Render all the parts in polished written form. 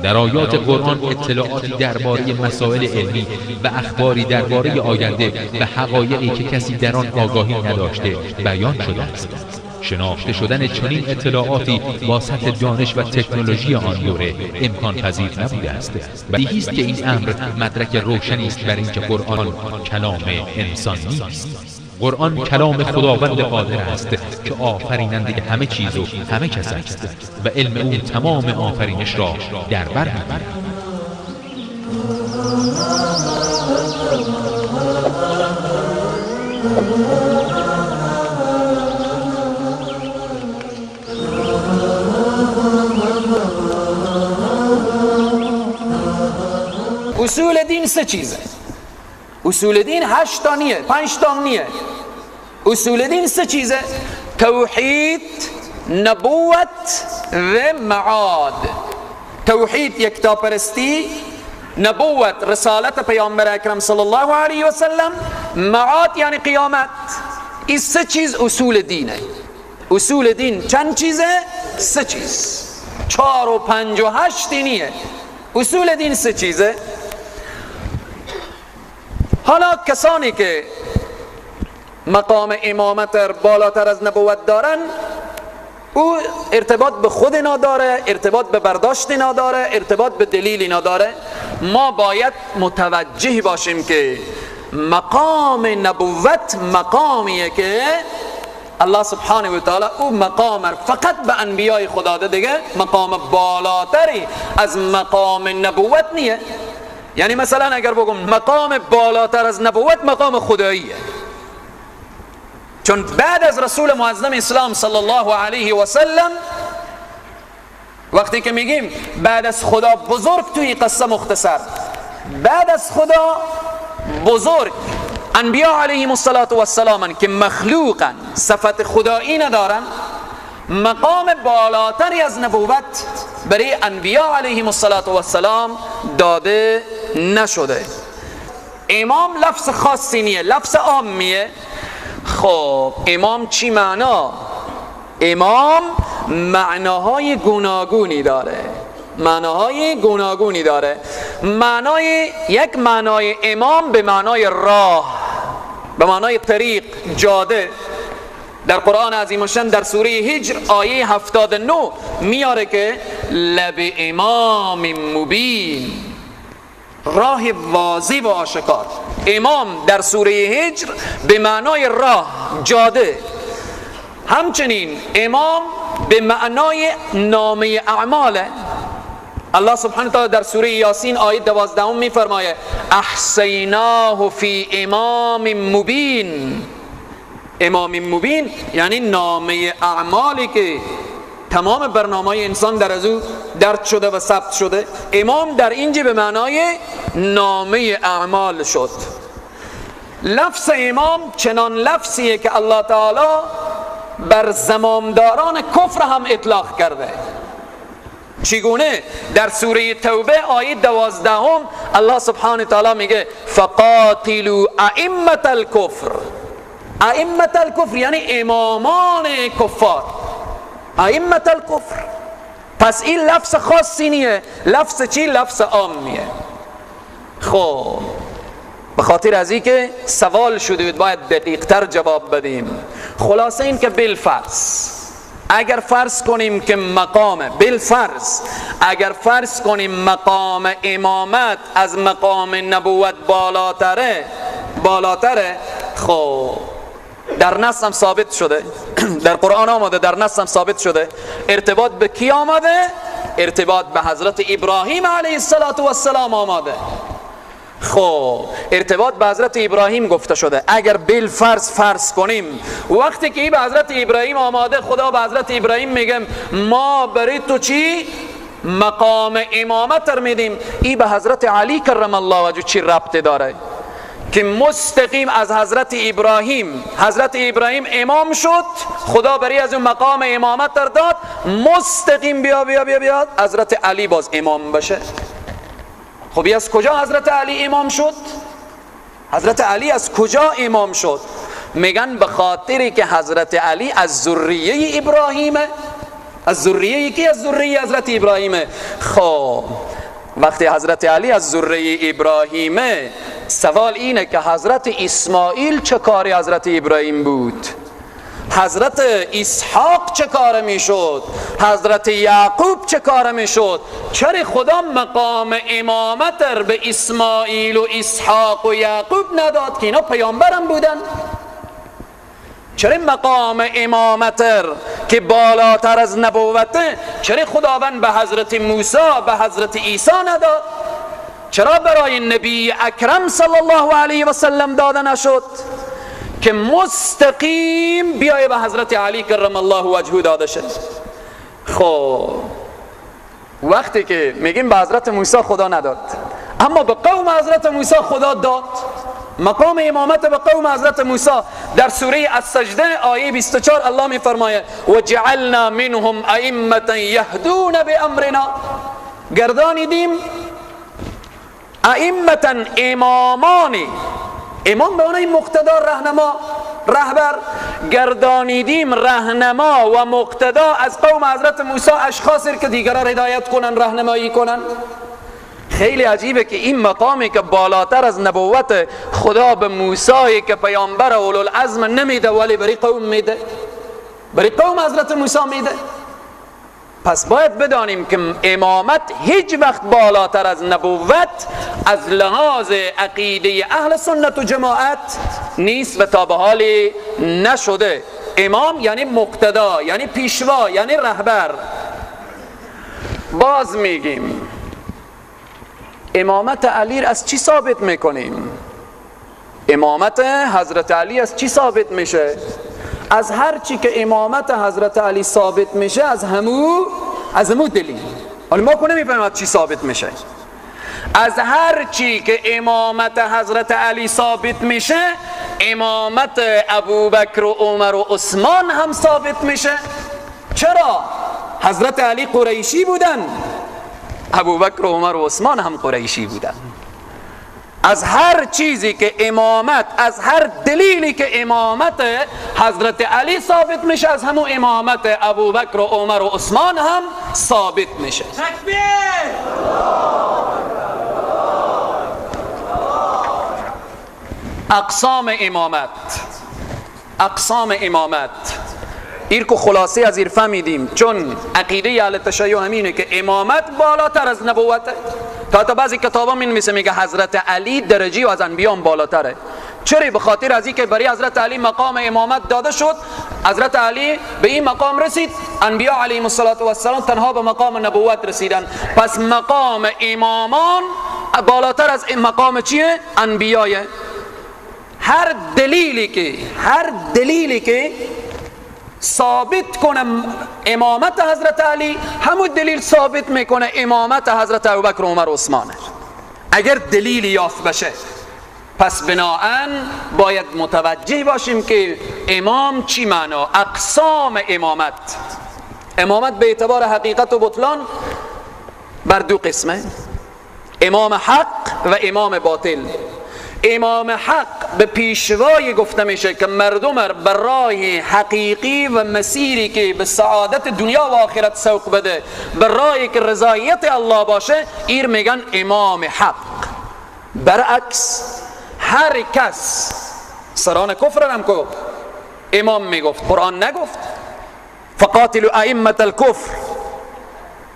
در آیات قرآن اطلاعاتی درباره مسائل علمی و اخباری درباره آینده و حقایقی که کسی در آن آگاهی نداشته بیان شده است. شناخته شدن چنین اطلاعاتی با سطح دانش و تکنولوژی آن دوره امکان پذیر نبوده است. بدیهی است که این امر مدرک روشنی است بر اینکه قرآن کلام انسان نیست. قرآن کلام خداوند قادر است که آفریننده همه چیز و همه کس است و علم او تمام آفرینش را در بر می‌گیرد. اصول دین سه چیزه. اصول دین 8 تا نیه، 5 تا نیه. اصول دین سه چیزه: توحید، نبوت و معاد. توحید یکتاپرستی، نبوت رسالت پیامبر اکرم صلی الله علیه و سلم، معاد یعنی قیامت. این سه چیز اصول دینه. اصول دین چند چیزه؟ سه چیز. 4 و 5 و 8 نیه. اصول دین سه چیزه. حالا کسانی که مقام امامت بالاتر از نبوت دارن، او ارتباط به خود نداره، ارتباط به برداشت نداره، ارتباط به دلیلی نداره. ما باید متوجه باشیم که مقام نبوت مقامیه که الله سبحانه و تعالی او مقام فقط به انبیاء خدا ده، دیگه مقام بالاتری از مقام نبوت نیه. یعنی مثلا اگر بگم مقام بالاتر از نبوت مقام خداییه، چون بعد از رسول معظم اسلام صلی الله علیه و سلم وقتی که میگیم بعد از خدا بزرگ، توی قصه مختصر بعد از خدا بزرگ انبیاء علیهم السلام که مخلوقن، صفت خدایی ندارن، مقام بالاتری از نبوت برای انبیاء علیهم السلام داده نشده. امام لفظ خاصی نیه، لفظ عامیه. خب امام چی معنا؟ امام معناهای گوناگونی داره، معناهای گوناگونی داره. یک معنای امام به معنای راه، به معنای طریق، جاده. در قرآن عظیم الشان در سوره هجر آیه 79 میاره که لب امام مبین، راه واضح و آشکار. امام در سوره هجر به معنای راه، جاده. همچنین امام به معنای نامه اعماله. الله سبحانه وتعالی در سوره یاسین آیه 12 میفرماید احصیناه فی امام مبین. امام مبین یعنی نامه اعمالی که تمام برنامه انسان در از او درد شده و ثبت شده. امام در اینجا به معنای نامه اعمال شد. لفظ امام چنان لفظیه که الله تعالی بر زمامداران کفر هم اطلاق کرده. چگونه؟ در سوره توبه آیه 12 الله سبحانه تعالی میگه فقاتلوا ائمة الكفر. ائمة الكفر یعنی امامان کفار، ائمة الكفر. پس این لفظ خاصی نیه. لفظ چی؟ لفظ عامیه. خب به خاطر از این که سوال شده باید دقیق تر جواب بدیم. خلاصه این که بالفرض اگر فرض کنیم که اگر فرض کنیم مقام امامت از مقام نبوت بالاتره، خب در نص هم ثابت شده، در قرآن آمده، در نص هم ثابت شده. ارتباط به کی آمده؟ ارتباط به حضرت ابراهیم علیه السلام آمده. خب ارتباط به حضرت ابراهیم گفته شده. اگر بالفرض فرض کنیم وقتی که این به حضرت ابراهیم آماده، خدا به حضرت ابراهیم میگم ما برای تو چی؟ مقام امامت رو میدیم. این به حضرت علی کرم الله وجهه چی ربط داره که مستقیم از حضرت ابراهیم امام شد، خدا برای از اون مقام امامت در داد، مستقیم بیاد حضرت علی باز امام بشه. خب از کجا حضرت علی امام شد؟ حضرت علی از کجا امام شد؟ میگن به خاطری که حضرت علی از ذریه ابراهیمه. از ذریه کی؟ از ذریه حضرت ابراهیمه. خب وقتی حضرت علی از ذریه ابراهیمه، سوال اینه که حضرت اسماعیل چه کاری حضرت ابراهیم بود؟ حضرت اسحاق چه کار میشد؟ حضرت یعقوب چه کار میشد؟ چرا خدا مقام امامت به اسماعیل و اسحاق و یعقوب نداد که اینا پیامبرم بودن؟ چرا مقام امامت که بالاتر از نبوته چرا خداوند به حضرت موسی، به حضرت عیسی نداد؟ چرا برای نبی اکرم صلی الله علیه و سلم داده نشد که مستقیم بیای به حضرت علی کرم الله وجهه داده شد؟ خب وقتی که میگیم به حضرت موسی خدا نداد، اما به قوم حضرت موسی خدا داد مقام امامت به قوم حضرت موسی. در سوره السجده آیه 24 الله میفرماید و جعلنا منهم ائمه یهدون بامرنا، گردانیدیم ائمه امامانی، امام به معنای مقتدا، راهنما، رهبر، گردانیدیم راهنما و مقتدا از قوم حضرت موسی اشخاصی که دیگران هدایت کنن، راهنمایی کنن. خیلی عجیبه که این مقامی که بالاتر از نبوت خدا به موسی که پیامبر اولوالعزم نمیده ولی برای قوم میده، برای قوم حضرت موسی میده. پس باید بدانیم که امامت هیچ وقت بالاتر از نبوت از لحاظ عقیده اهل سنت و جماعت نیست و تا به حال نشده. امام یعنی مقتدا، یعنی پیشوا، یعنی رهبر. باز میگیم امامت علی از چی ثابت میکنیم؟ امامت حضرت علی از چی ثابت میشه؟ از هر چی که امامت حضرت علی ثابت میشه از همو دلیل. حالا ما کنه میفهمیم از چی ثابت میشه. از هر چی که امامت حضرت علی ثابت میشه امامت ابوبکر و عمر و عثمان هم ثابت میشه. چرا؟ حضرت علی قریشی بودن، ابوبکر و عمر و عثمان هم قریشی بودن. از هر چیزی که امامت، از هر دلیلی که امامت حضرت علی ثابت میشه از همون امامت ابوبکر و عمر و عثمان هم ثابت میشه. تکبیر! اقسام امامت، اقسام امامت این که خلاصه از این فهمیدیم، چون عقیده اهل تشیع همینه که امامت بالاتر از نبوته. تا بعضی کتابا می‌نویسه میگه حضرت علی درجه از انبیاء بالاتره. چرا؟ به خاطر از اینکه برای حضرت علی مقام امامت داده شد، حضرت علی به این مقام رسید، انبیاء علیهم السلام تنها به مقام نبوت رسیدن. پس مقام امامان بالاتر از مقام چیه؟ انبیاء. هر دلیلی که ثابت کنم امامت حضرت علی، همون دلیل ثابت میکنه امامت حضرت ابوبکر و عمر و عثمان. اگر دلیلی یافت بشه، پس بناهن باید متوجه باشیم که امام چی معنا. اقسام امامت، امامت به اعتبار حقیقت و بطلان بر دو قسمه، امام حق و امام باطل. امام حق به پیشوای گفته میشه که مردم بر راه حقیقی و مسیری که به سعادت دنیا و آخرت سوق بده، بر راهی که رضایت الله باشه، ایر میگن امام حق. برعکس هر کس سران کفر هم که امام میگفت، قرآن نگفت فقاتلوا ائمة الکفر،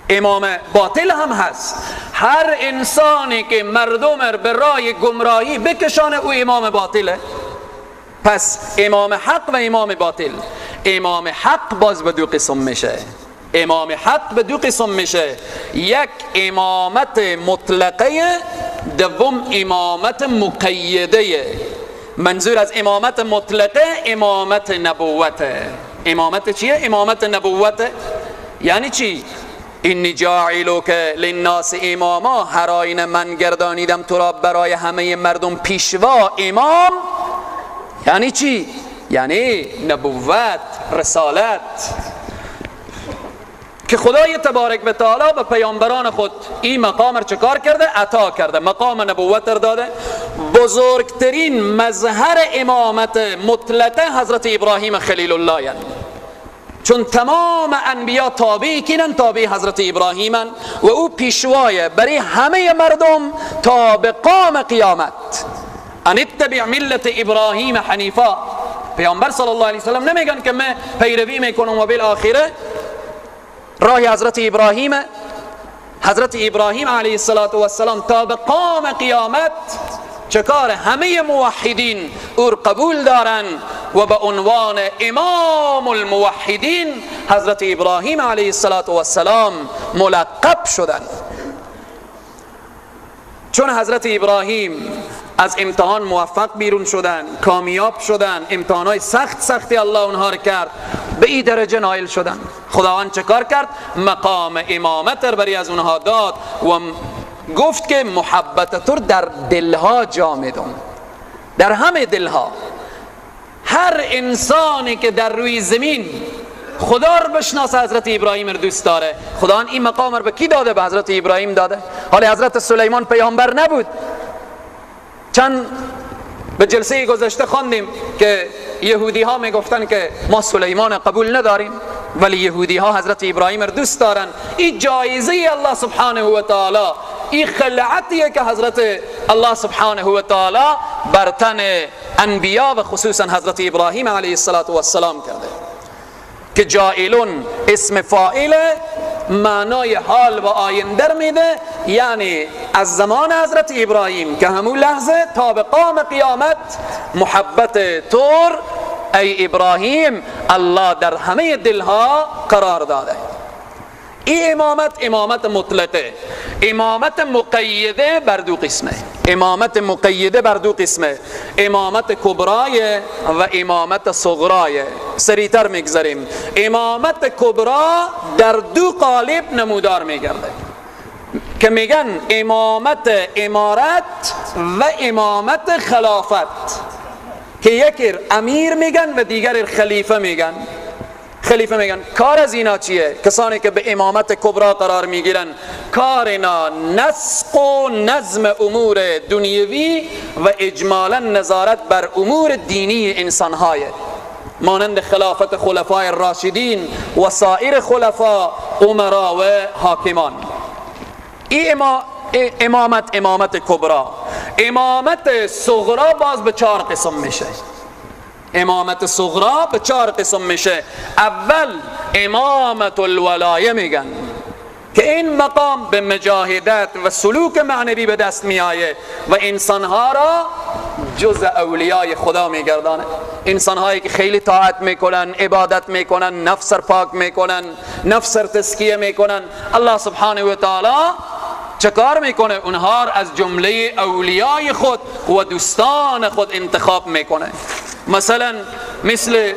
امام باطل هم هست. هر انسانی که مردم به راه گمراهی بکشانه او امام باطله. پس امام حق و امام باطل. امام حق باز به دو قسم میشه. امام حق به دو قسم میشه، یک امامت مطلقه، دوم امامت مقیده. منظور از امامت مطلقه امامت نبوته. امامت چیه؟ امامت نبوته. یعنی چی؟ اینی جاعلوک للناس اماما، هر آینه من گردانیدم تو را برای همه مردم پیشوا، امام. یعنی چی؟ یعنی نبوت، رسالت، که خدای تبارک و تعالی به پیامبران خود این مقام را چکار کرده؟ عطا کرده، مقام نبوت را داده بزرگترین مظهر امامت مطلقه حضرت ابراهیم خلیل الله یعنی. چون تمام انبیا تابعی کینن تابع حضرت ابراهیمن و او پیشوای برای همه مردم تا به قام قیامت. ان اتبع ملت ابراهیم حنیفا. پیامبر صلی الله علیه وسلم نمیگن که من پیروی میکنم و بالاخره راه حضرت ابراهیم. حضرت ابراهیم علیه السلام تا به قام قیامت چکار همه موحدین او قبول دارن و به عنوان امام الموحدین حضرت ابراهیم علیه السلام ملقب شدن. چون حضرت ابراهیم از امتحان موفق بیرون شدن، کامیاب شدن، امتحانات سختی الله اونها رو کرد، به این درجه نائل شدن. خداوند چه کار کرد؟ مقام امامت رو برای از اونها داد و گفت که محبت تو در دلها جا میدم، در همه دلها. هر انسانی که در روی زمین خدا رو بشناسه حضرت ابراهیم رو دوست داره. خداوند این مقام رو به کی داده؟ به حضرت ابراهیم داده. حالا حضرت سلیمان پیامبر نبود. چند به جلسه گذشته خواندیم که یهودی ها میگفتن که ما سلیمان قبول نداریم ولی یهودی ها حضرت ابراهیم رو دوست دارن. این جایزه الله سبحانه و تعالی، این خلعتیه که حضرت الله سبحانه و تعالی بر تن انبیا و خصوصا حضرت ابراهیم علیه السلام کرده که جائلون اسم فاعل معنای حال و آینده میده، یعنی از زمان حضرت ابراهیم که همون لحظه تا به قام قیامت محبت طور ای ابراهیم الله در همه دلها قرار داده. این امامت مطلقه. امامت مقیده بر دو قسمه. امامت مقیده بر دو قسمه، امامت کبرای و امامت صغرای. سریعتر میگذاریم. امامت کبرا در دو قالب نمودار میگرده که میگن امامت امارت و امامت خلافت، که یکی امیر میگن و دیگر خلیفه میگن. خلیفه میگن کار از اینا چیه؟ کسانی که به امامت کبرا قرار میگیرن کار اینا نسق و نظم امور دنیوی و اجمالا نظارت بر امور دینی انسانهای، مانند خلافت خلفای راشدین و سایر خلفا امرا و حاکمان. این امامت کبرا. امامت صغرا باز به 4 قسم میشه. امامت صغرا به 4 قسم میشه. اول امامت الولایه میگن که این مقام به مجاهدت و سلوک معنوی به دست میآید و انسانها را جز اولیای خدا میگردانه. انسانهایی که خیلی طاعت میکنن، عبادت میکنن، نفس را پاک میکنن، نفس را تزکیه میکنن، الله سبحانه و تعالی چه کار میکنه؟ اونها را از جمله اولیای خود و دوستان خود انتخاب میکنه. مثلا مثل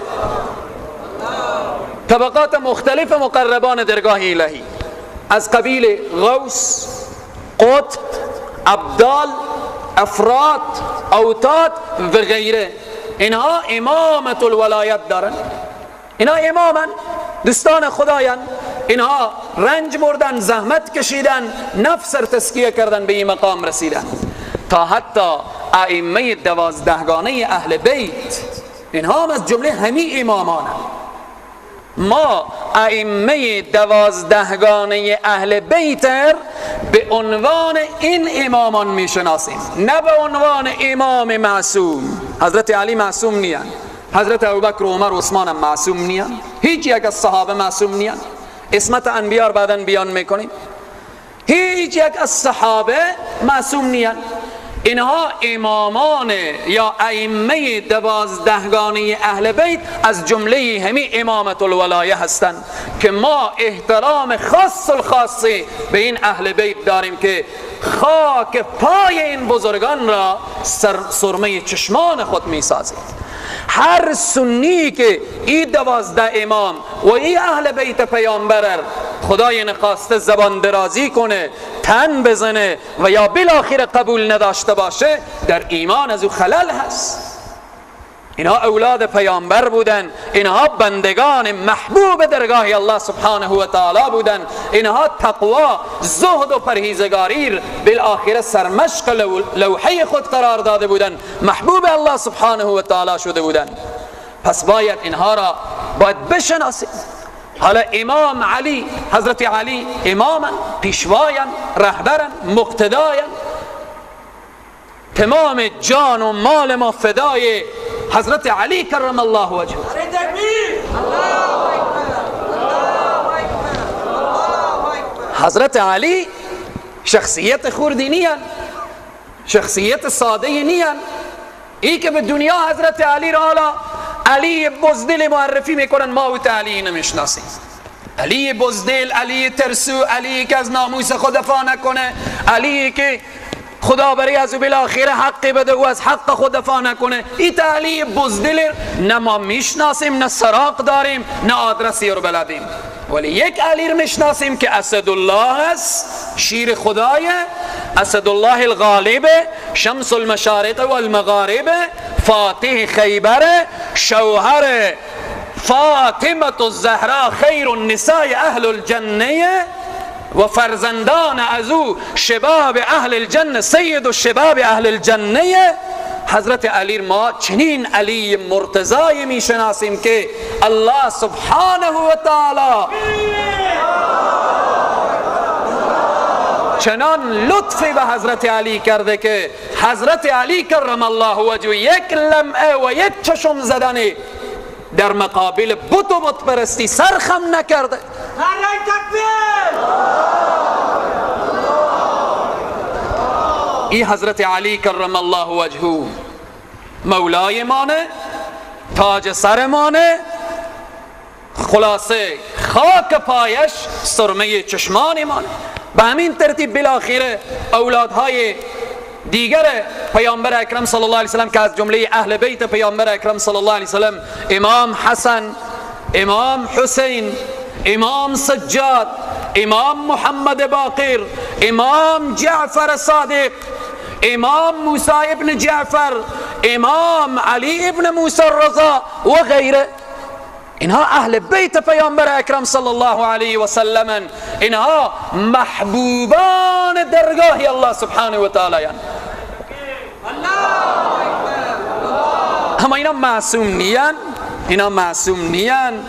طبقات مختلف مقربان درگاه الهی از قبیل غوث، قطب، ابدال، افراد، اوتاد و غیره، اینها امامت الولایت دارن. اینها امامن، دوستان خدایان. اینها رنج بردن، زحمت کشیدن، نفس را تزکیه کردن، به این مقام رسیدن. تا حتی ائمه 12گانه اهل بیت اینها هم از جمله همین امامان. ما ائمه 12گانه اهل بیت به عنوان این امامان میشناسیم، نه به عنوان امام معصوم. حضرت علی معصوم نیان، حضرت ابوبکر و عمر و عثمان هم معصوم نیان، هیچ یک از صحابه معصوم نیان. اسمت انبیا رو بعداً بیان میکنیم. هیچ یک از صحابه معصوم نیان. اینها امامان یا ائمه 12گانه اهل بیت از جمله همین امامت الولایه هستند که ما احترام خاص الخاصی به این اهل بیت داریم که خاک پای این بزرگان را سرمه چشمان خود می سازید. هر سنی که این 12 امام و این اهل بیت پیامبر خدای نخواسته زبان درازی کنه، تن بزنه و یا بالاخره قبول نداشته باشه، در ایمان از او خلل هست. اینها اولاد پیامبر بودن، اینها بندگان محبوب درگاه الله سبحانه و تعالی بودن، اینها تقوا، زهد و پرهیزگاری بالاخره سرمشق لوحه خود قرار داده بودن، محبوب الله سبحانه و تعالی شده بودن. پس باید اینها را باید بشناسیم. حالا امام علی، حضرت علی اماما، پیشواین، رهبرن، مقتداین، تمام جان و مال ما فدای حضرت علی کرم الله وجهه. حضرت علی شخصیت خوردی نیان، شخصیت ساده نیان. ای که به دنیا حضرت علی را حالا علی بزدل معرفی میکنن، ما او علی نمیشناسیم. علی بزدل، علی ترسو، علی که از ناموس خود دفاع نکنه، علی که خدا برای از بالاخره حقی بده و از حق خود دفاع نکنه. این علی بزدل نه ما میشناسیم، نه سراغ داریم، نه آدرسی رو بلدیم. ولی یک علی رو میشناسیم که اسدالله است، شیر خدای، اسدالله الغالب، شمس المشارق والمغارب، فاتح خیبر، شوهر فاطمه الزهرا، خیر النساء اهل الجنه، و فرزندان از او شباب اهل الجنه، سید و شباب اهل الجنه. حضرت علی ما چنین علی مرتضی می شناسیم که الله سبحانه و تعالی چنان لطفی به حضرت علی کرده که حضرت علی کرم الله وجهه یک لمعه و یک چشم زدن در مقابل بت و بت پرستی سرخم نکرده. این حضرت علی کرم الله وجهه مولای مانه، تاج سر مانه، خلاصه خاک پایش سرمه چشمان مانه. به همین ترتیب بالاخره اولادهای دیگر پیامبر اکرم صلی الله علیه وسلم که از جمله اهل بیت پیامبر اکرم صلی الله علیه وسلم، امام حسن، امام حسین، امام سجاد، امام محمد باقر، امام جعفر صادق، امام موسی ابن جعفر، امام علی ابن موسی الرضا و غیره، اینها اهل بیت پیامبر اکرم صلی الله علیه و سلم، اینها محبوبان درگاه الله سبحانه و تعالی. اما اینا معصوم نیان، اینا معصوم نیان،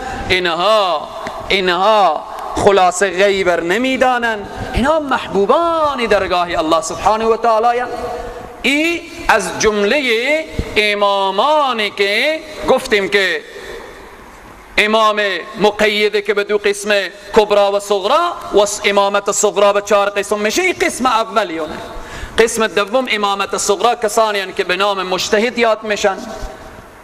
اینها خلاصه غیبر نمیدانن، اینها محبوبان درگاه الله سبحانه و تعالی. ای از جمله امامانی که گفتیم که امام مقیده که به دو قسم کبرا و صغرا و امامت صغرا به 4 قسم میشه. این قسم اولیونه. قسم دوم امامت صغرا کسانی هستند که به نام مجتهد یاد میشن.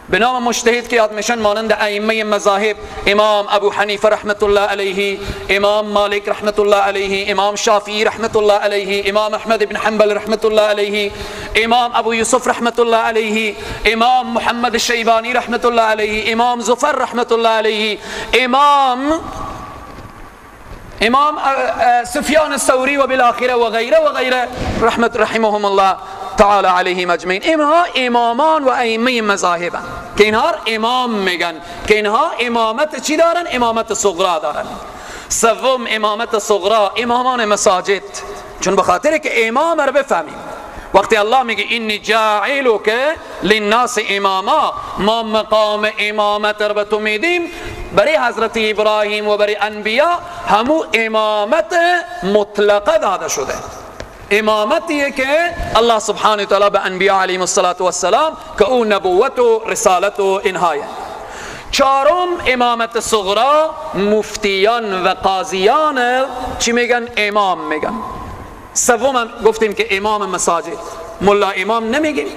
به نام مجتهد که یاد میشن مانند ائمه مذاهب، امام ابو حنیفه رحمت الله علیه، امام مالک رحمت الله علیه، امام شافعی رحمت الله علیه، امام احمد بن حنبل رحمت الله علیه، امام ابو یوسف رحمت الله علیه، امام محمد شیبانی رحمت الله علیه، امام ظفر رحمت الله علیه، امام سفیان الثوری و بالاخره و غیره و غیره رحمهم الله تعالی علیهم اجمعین. اینها امامان و ائمه مذاهب که اینها امام میگن، که اینها امامت چی دارن؟ امامت صغرا دارن. سوم امامت صغرا امامان مساجد، چون بخاطر که امام رو بفهمیم. وقتی الله میگه اینی جاعلک للناس اماما، ما مقام امامت رو به تو میدیم. برای حضرت ابراهیم و برای انبیا همو امامت مطلقه داده شده. امامتیه که الله سبحانه و تعالی به انبیا علیهم السلام که او نبوت و رسالت و اینهایه. چهارم امامت صغرا مفتیان و قاضیان چی میگن؟ امام میگن. سوم گفتیم که امام مساجد، ملا امام نمیگیم،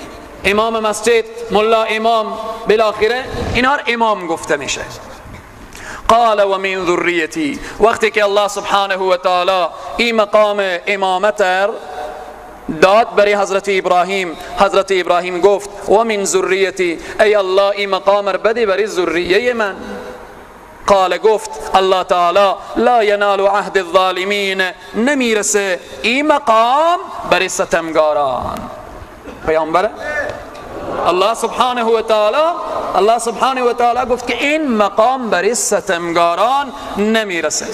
امام مسجد، ملا امام، بالاخره اینها امام گفته میشه. قال و من ذریتی، وقتی که الله سبحانه و تعالی این مقام امامت داد برای حضرت ابراهیم، حضرت ابراهیم گفت و من ذریتی، ای الله این مقام رو بده برای ذریه من. قال گفت الله تعالی لا ینال عهد الظالمین، نمیرسه این مقام برای ستمگاران. پیامبر الله سبحانه و تعالی گفت که این مقام برای ستمگاران نمیرسه.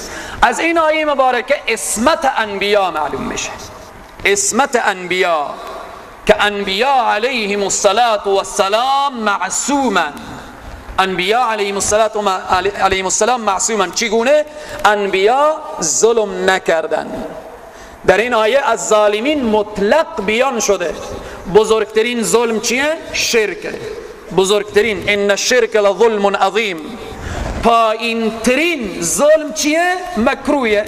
از این آیه مبارکه اسمت انبیا معلوم میشه. اسمت انبیا که انبیا علیهم السلام معصومن. انبیا علیهم السلام معصومن. چگونه؟ انبیا ظلم نکردن. در این آیه از ظالمین مطلق بیان شده. بزرگترین ظلم چیه؟ شرک. بزرگترین ان الشرک لظلم عظیم. پایین ترین ظلم چیه؟ مکروه.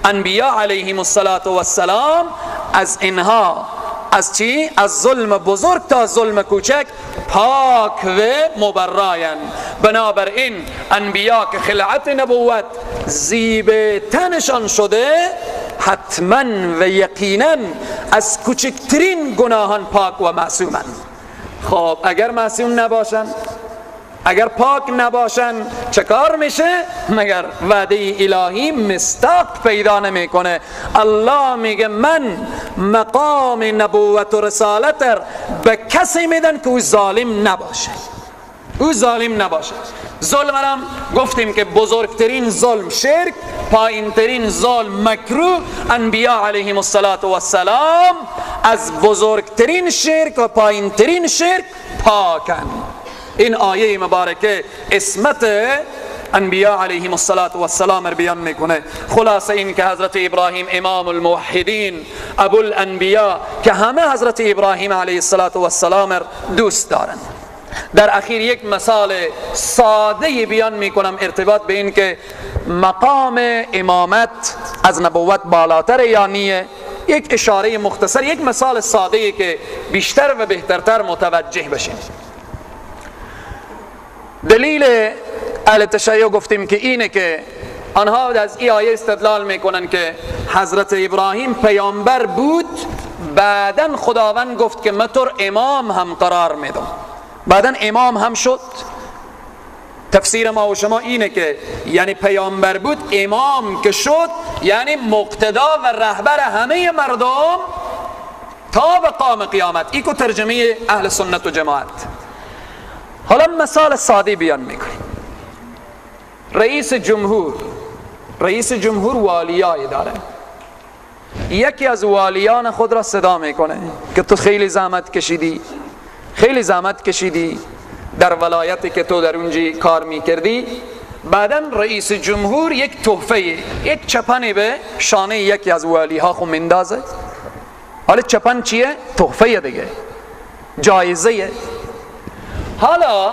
انبیا علیهم السلام از اینها، از چی؟ از ظلم بزرگ تا ظلم کوچک پاک و مبراین. بنابراین انبیا که خلعت نبوت زیب تنشان شده، حتما و یقینا از کوچکترین گناهان پاک و معصومن. خب اگر معصوم نباشن، اگر پاک نباشن، چه کار میشه؟ مگر وعده الهی مستاق پیدا نمیکنه. الله میگه من مقام نبوت و رسالت به کسی میدن که او ظالم نباشه. او ظالم نباشه. ظلم هم گفتیم که بزرگترین ظلم شرک، پایین ترین ظلم مکروه. انبیا علیهم السلام از بزرگترین شرک و پایین ترین شرک پاکن. این آیه مبارکه اسمت انبیا علیهم السلام بیان میکنه. خلاصه این که حضرت ابراهیم امام الموحدین، ابو الانبیا، که همه حضرت ابراهیم علیه السلام دوست دارن. در اخیر یک مثال ساده بیان میکنم ارتباط به این که مقام امامت از نبوت بالاتر یا نیه. یک اشاره مختصر، یک مثال ساده که بیشتر و بهترتر متوجه بشیم. دلیل اهل تشیع گفتیم که اینه که آنها از این آیه استدلال میکنن که حضرت ابراهیم پیامبر بود، بعدن خداوند گفت که من تو امام هم قرار میدم، بعدن امام هم شد. تفسیر ما و شما اینه که یعنی پیامبر بود، امام که شد یعنی مقتدا و رهبر همه مردم تا به قیام قیامت. این که ترجمه اهل سنت و جماعت. حالا مثال ساده بیان میکنیم. رئیس جمهور والیای داره. یکی از والیان خود را صدا میکنه که تو خیلی زحمت کشیدی در ولایتی که تو در اونجا کار میکردی. بعداً رئیس جمهور یک تحفه، یک چپنی به شانه یکی از والیها خو مندازه. حالا چپن چیه؟ تحفه دیگه، جایزه. حالا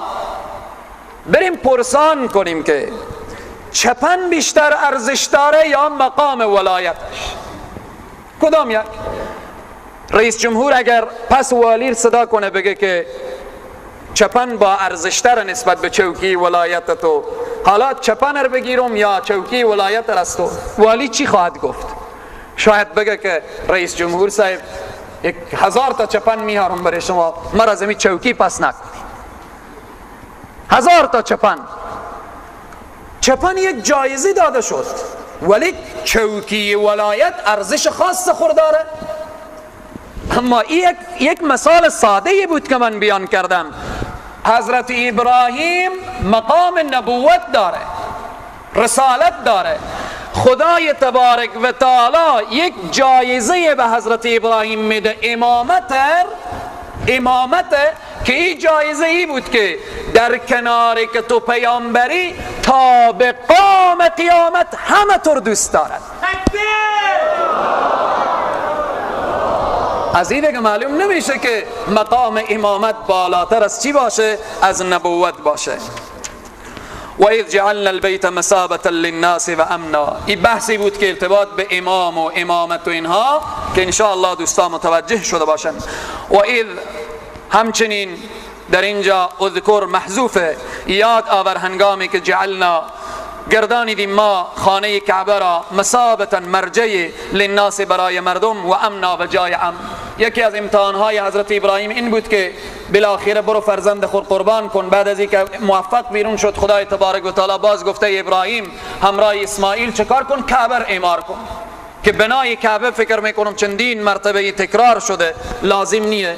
بریم پرسان کنیم که چپن بیشتر ارزش داره یا مقام ولایتش؟ کدام یک؟ رئیس جمهور اگر پس والی صدا کنه بگه که چپن با ارزشتر نسبت به چوکی ولایت تو، حالا چپن رو بگیرم یا چوکی ولایت است، تو والی چی خواهد گفت؟ شاید بگه که رئیس جمهور صاحب 1000 تا چپن میارم برای شما، مرا زمین چوکی پس نکنی. 1000 تا چپن یک جایزه داده شد، ولی چوکی ولایت ارزش خاص خود داره. اما این یک مثال ساده بود که من بیان کردم. حضرت ابراهیم مقام نبوت داره، رسالت داره. خدای تبارک و تعالی یک جایزه به حضرت ابراهیم میده، امامت که این جایزه ای بود که در کناری که تو پیامبری تا به قیام قیامت همه تو دوست دارد. از این دیگه معلوم نمیشه که مقام امامت بالاتر از چی باشه؟ از نبوت باشه. و اذ جعلنا البیت مثابة للناس و امنا. این بحثی بود که ارتباط به امام و امامت و اینها که انشاءالله دوستان متوجه شده باشن. و اذ همچنین در اینجا اذکر محذوفه، یاد آور هنگامی که جعلنا گردانیدیم ما خانه کعبه را مثابتا مرجع للناس برای مردم و امنا و جای امن. یکی از امتحانهای حضرت ابراهیم این بود که بالاخره برو فرزند خود قربان کن. بعد از اینکه موفق بیرون شد خدای تبارک و تعالی باز گفته ابراهیم همراه اسماعیل چکار کن؟ کعبه را اعمار کن. که بنای کعبه فکر میکنم چندین مرتبه تکرار شده، لازم نیه.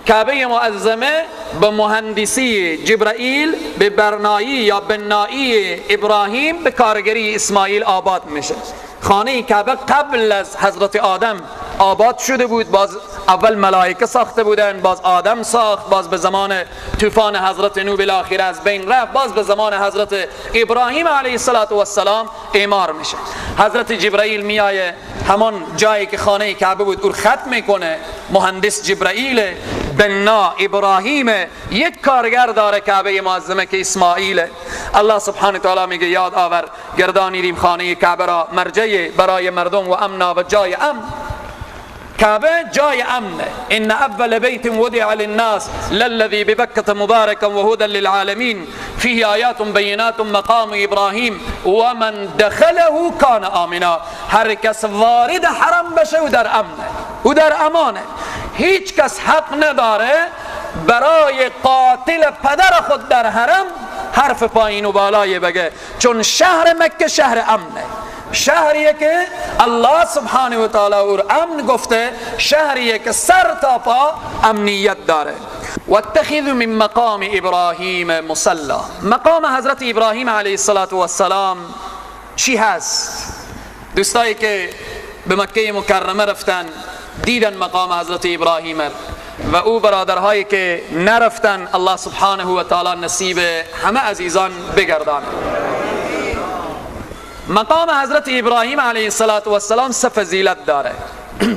کعبه معظمه به مهندسی جبرائیل، به برنایی یا بنایی ابراهیم، به کارگری اسماعیل آباد میشه. خانه کعبه قبل از حضرت آدم آباد شده بود، باز اول ملائکه ساخته بودن، باز آدم ساخت، باز به زمان طوفان حضرت نوح بالاخره از بین رفت، باز به زمان حضرت ابراهیم علیه السلام اعمار میشه. حضرت جبرائیل میایه همون جایی که خانه کعبه بود او ختم میکنه، مهندس جبرائیل، بنا ابراهیم، یک کارگر داره کعبه معظمه که اسماعیل. الله سبحانه و تعالی میگه یاد آور گردانیدیم خانه کعبه را مرجع برای مردم و امنا و جای امن. کعبه جای امنه. ان اول بیت وضع للناس للذی ببکة مبارکا و هدى للعالمین فیه آیات بینات مقام ابراهیم و من دخله کان آمنا. هر کس وارد حرم بشه او در امنه، او در امانه. هیچ کس حق نداره برای قاتل پدر خود در حرم حرف پایین و بالای بگه، چون شهر مکه شهر امنه، شهریه که الله سبحانه و تعالی او امن گفته، شهریه که سر تا پا امنیت داره. واتخذ من مقام ابراهیم مصلا. مقام حضرت ابراهیم علیه السلام چی هست؟ دوستایی که به مکه مکرمه رفتن دیدن مقام حضرت ابراهیم و او برادرهایی که نرفتن الله سبحانه و تعالی نصیب همه عزیزان بگردان. مقام حضرت ابراهیم علیه السلام سه فضیلت داره.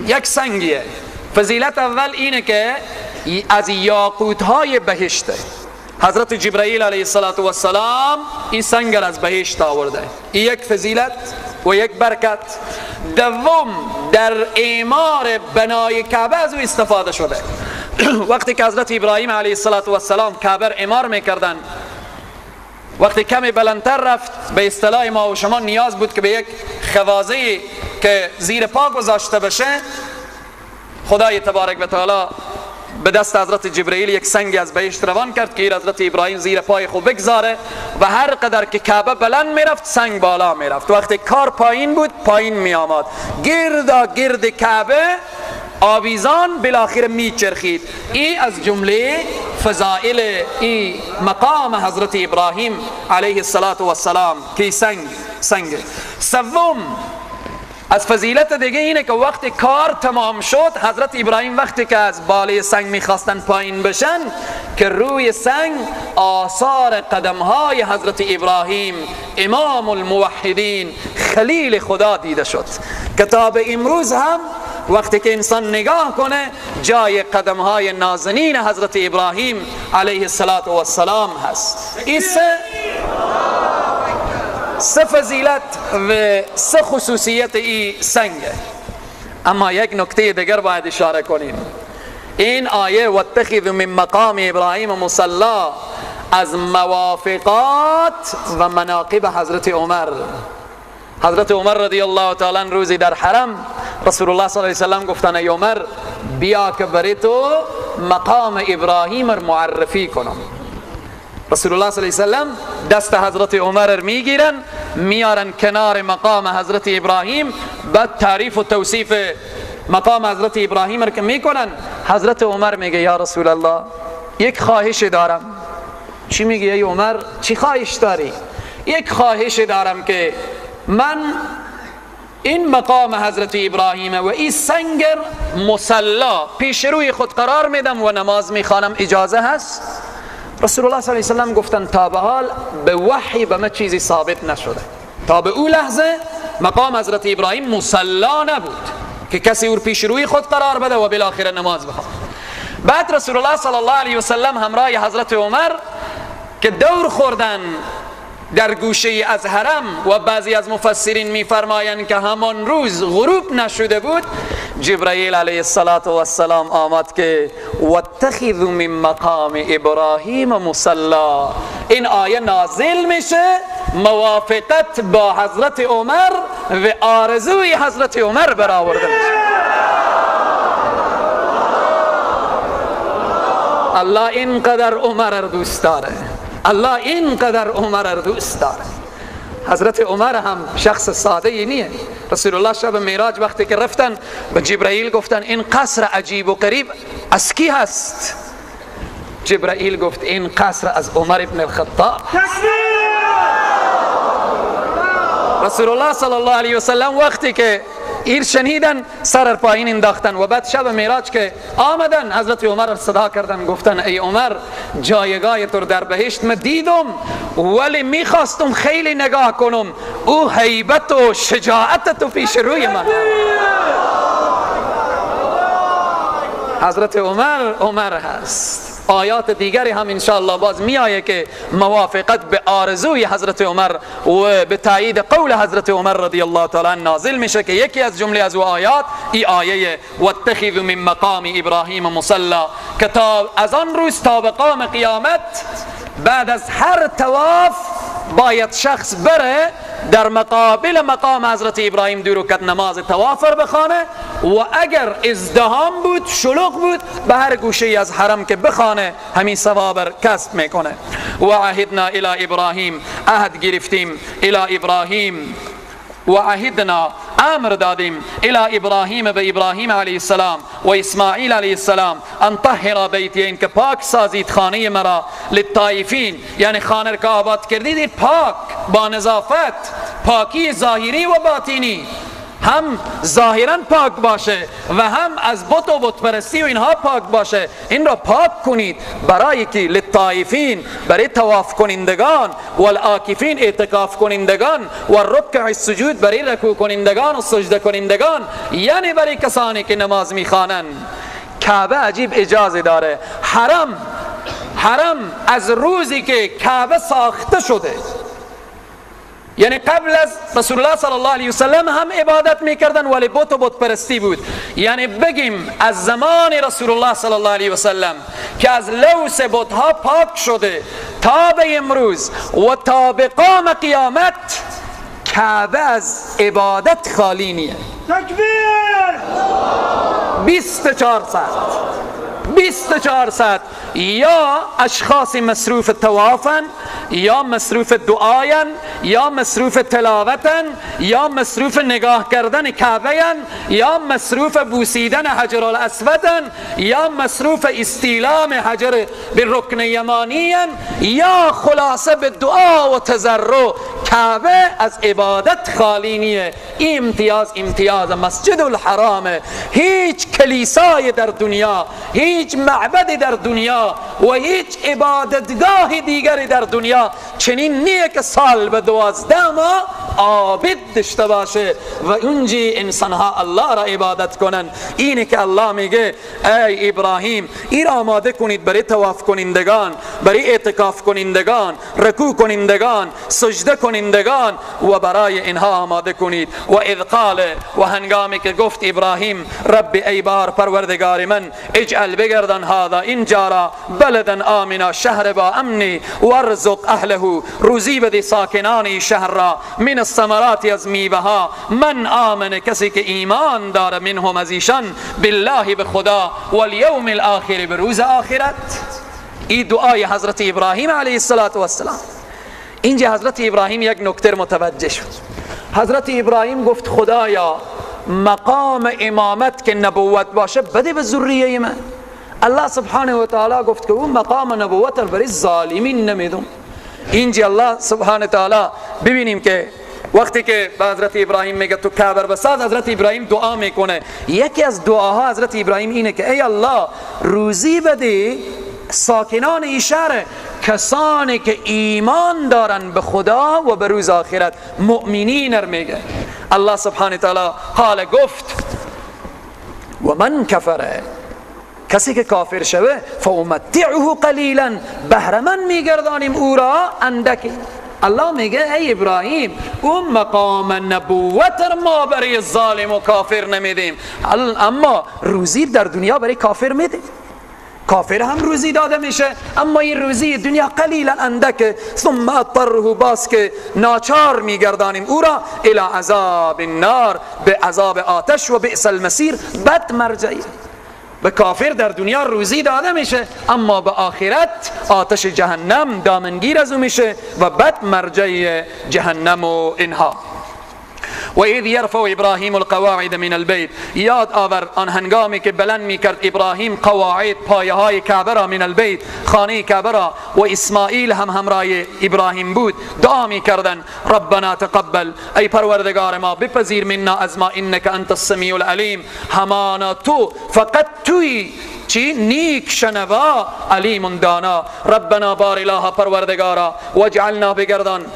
یک سنگیه. فضیلت اول اینه که از یاقوت های بهشته. حضرت جبرائیل علیه السلام این سنگ از بهشت آورده. این یک فضیلت و یک برکت. دوم در اعمار بنای کعبه از او استفاده شده. وقتی که حضرت ابراهیم علیه السلام کعبه اعمار میکردن، وقتی کمی بلندتر رفت به اصطلاح ما و شما نیاز بود که به یک خوازه‌ای که زیر پا گذاشته بشه، خدای تبارک و تعالی به دست حضرت جبرائیل یک سنگ از بهشت روان کرد که حضرت ابراهیم زیر پای خود بگذاره و هر قدر که کعبه بلند میرفت سنگ بالا میرفت. وقتی کار پایین بود پایین می آمد، گرد کعبه آویزان بالاخره میچرخید. این از جمله فضائل این مقام حضرت ابراهیم علیه السلام که سنگ. سوم از فضیلت دیگه اینه که وقتی کار تمام شد حضرت ابراهیم وقتی که از بالای سنگ میخواستن پایین بشن که روی سنگ آثار قدمهای حضرت ابراهیم امام الموحدین خلیل خدا دیده شد. کتاب امروز هم وقتی که انسان نگاه کنه جای قدمهای نازنین حضرت ابراهیم علیه السلام هست. این سه فضیلت و سه خصوصیت این سنگه. اما یک نکته دیگر باید اشاره کنیم. این آیه واتخذ من مقام ابراهیم مصلا از موافقات و مناقب حضرت عمر. حضرت عمر رضی الله تعالی عنه روزی در حرم رسول الله صلی الله علیه و سلم گفتن ای عمر بیا که برای تو مقام ابراهیم را معرفی کنم. رسول الله صلی الله علیه و سلم دست حضرت عمر میگیرن میارن کنار مقام حضرت ابراهیم، بعد تعریف و توصیف مقام حضرت ابراهیم را که میکنن حضرت عمر میگه یا رسول الله یک خواهش دارم. چی میگه ای عمر؟ چی خواهش داری؟ یک خواهش دارم که من این مقام حضرت ابراهیم و این سنگ مصلا پیش روی خود قرار میدم و نماز میخوانم، اجازه هست؟ رسول الله صلی الله علیه و سلم گفتن تا به حال به وحی به ما چیزی ثابت نشده. تا به اون لحظه مقام حضرت ابراهیم مصلا نبود که کسی او پیش روی خود قرار بده و بالاخره نماز بخواد. بعد رسول الله صلی الله علیه و سلم همراه حضرت عمر که دور خوردن در گوشه از حرم و بعضی از مفسرین میفرمایند که همان روز غروب نشده بود، جبرائیل علیه السلام آمد که واتخذوا من مقام ابراهیم مصلا. این آیه نازل میشه موافقت با حضرت عمر و آرزوی حضرت عمر برآورده میشه. الله اینقدر عمر را دوست داره، الله اینقدر عمر را دوست داره. حضرت عمر هم شخص ساده ای نیه. رسول الله شب معراج وقتی که رفتن به جبرائیل گفتن این قصر عجیب و غریب از کی هست؟ جبرائیل گفت این قصر از عمر ابن الخطاب. رسول الله صلی الله علیه و سلم وقتی که این شنیدن سر پایین انداختن و بعد شب معراج که آمدن حضرت عمر را صدا کردن گفتن ای عمر جایگاه تو در بهشت من دیدم ولی میخواستم خیلی نگاه کنم او هیبت و شجاعت تو پیش روی من. حضرت عمر هست. آیات دیگری هم انشاءالله باز می آیه که موافقت به آرزوی حضرت عمر و به تایید قول حضرت عمر رضی الله تعالی نازل میشه که یکی از جمله از آیات ای آیه واتخذوا من مقام ابراهیم مصلا، که تا از آن روز تا به قیام قیامت بعد از هر طواف باید شخص بره در مقابل مقام حضرت ابراهیم 2 رکعت نماز طواف بخوانه و اگر ازدحام بود شلوغ بود به هر گوشه از حرم که بخوانه همین ثواب کسب میکنه. و عهدنا الی ابراهیم، عهد گرفتیم الی ابراهیم و عهدنا امر دادیم الی ابراهیم به ابراهیم علیه السلام و اسماعیل علیه السلام ان طهر بیتی، این که پاک سازید خانه مرا للطائفین، یعنی خانه که آباد کردید پاک با نظافت، پاکی ظاهری و باطنی، هم ظاهرا پاک باشه و هم از بت و بت پرستی و اینها پاک باشه. این را پاک کنید برای که للطائفین، برای طواف کنندگان، والعاکفین اعتکاف کنندگان، و رکع السجود برای رکوع کنندگان و سجده کنندگان، یعنی برای کسانی که نماز میخوانند. کعبه عجیب اجازه داره. حرم از روزی که کعبه ساخته شده، یعنی قبل از رسول الله صلی الله علیه و سلم هم عبادت میکردن ولی بت و بت پرستی بود. یعنی بگیم از زمان رسول الله صلی الله علیه و سلم که از لوث بت ها پاک شده تا به امروز و تا به قیام قیامت کعبه از عبادت خالی نیه. تکبیر! 24 ساعت یا اشخاص مصروف طوافن، یا مصروف دعاین، یا مصروف تلاوتن، یا مصروف نگاه کردن کعبهن، یا مصروف بوسیدن حجر الاسودن، یا مصروف استیلام حجر به رکن یمانین، یا خلاصه به دعا و تضرع. کعبه از عبادت خالی نیه. این امتیاز مسجد الحرام. هیچ کلیسای در دنیا، هیچ معبد در دنیا و هیچ عبادتگاه دیگری در دنیا چنین نیه که سال به 12 ماه عابد داشته باشه و اونجی انسانها الله را عبادت کنن. اینه که الله میگه ای ابراهیم این آماده کنید برای طواف کنندگان، برای اعتکاف کنندگان، رکوع کنندگان، سجده کنندگان و برای اینها آماده کنید. و اذ قال، و هنگامی که گفت ابراهیم رب ای بار پروردگار من اجعل بگردان هذا اینجا را بلدن آمنا، شهر با امنی، وارزق اهله، روزی بده ساکنان شهر را، من الثمرات از میوه ها، من آمن کسی که ایمان داره، منهم از ایشان، بالله به خدا، والیوم الاخر به روز آخرت. این دعای حضرت ابراهیم علیه السلام. اینجا حضرت ابراهیم یک نکته متوجه شد. حضرت ابراهیم گفت خدایا مقام امامت که نبوت باشه بده به ذریه من. الله سبحانه و تعالی گفت که اون مقام نبوت برای ظالمین نمیدم. اینجا الله سبحانه و تعالی ببینیم که وقتی که به حضرت ابراهیم میگه تو کعبه بساز، حضرت ابراهیم دعا میکنه. یکی از دعاها حضرت ابراهیم اینه که ای الله روزی بده ساکنان این شهر، کسانی که ایمان دارن به خدا و به روز آخرت، مؤمنین میگه. الله سبحانه تعالی قال گفت و من کفره، کسی که کافر شوه فامتعه قلیلا، بهرمن میگردانیم او را اندکی. الله میگه ای ابراهیم اون مقام نبوت ما برای ظالم و کافر نمیدیم، اما روزی در دنیا برای کافر میدیم. کافر هم روزی داده میشه، اما این روزی دنیا قلیلا اندکه. ثم اضطره، باز که ناچار میگردانیم او را الی عذاب النار، به عذاب آتش، و بئس المصیر، بد مرجعی. به کافر در دنیا روزی داده میشه، اما به آخرت آتش جهنم دامنگیر از او میشه و بد مرجع جهنم و اینها. و اذ یرفع ابراهیم القواعد من البیت، یاد آور آن هنگامی که بلند میکرد ابراهیم قواعد، پایه های کعبه را، من البیت، خانه کعبه را، و اسماعیل هم همراه ابراهیم بود. دعا میکردن ربنا تقبل، ای پروردگار ما بپذیر منا از ما، انک انت السمیع العلیم، همانا تو، فقط توی چی؟ نیک شنوا، علیم دانا. ربنا بار اله، پروردگارا، وجعلنا، بگردان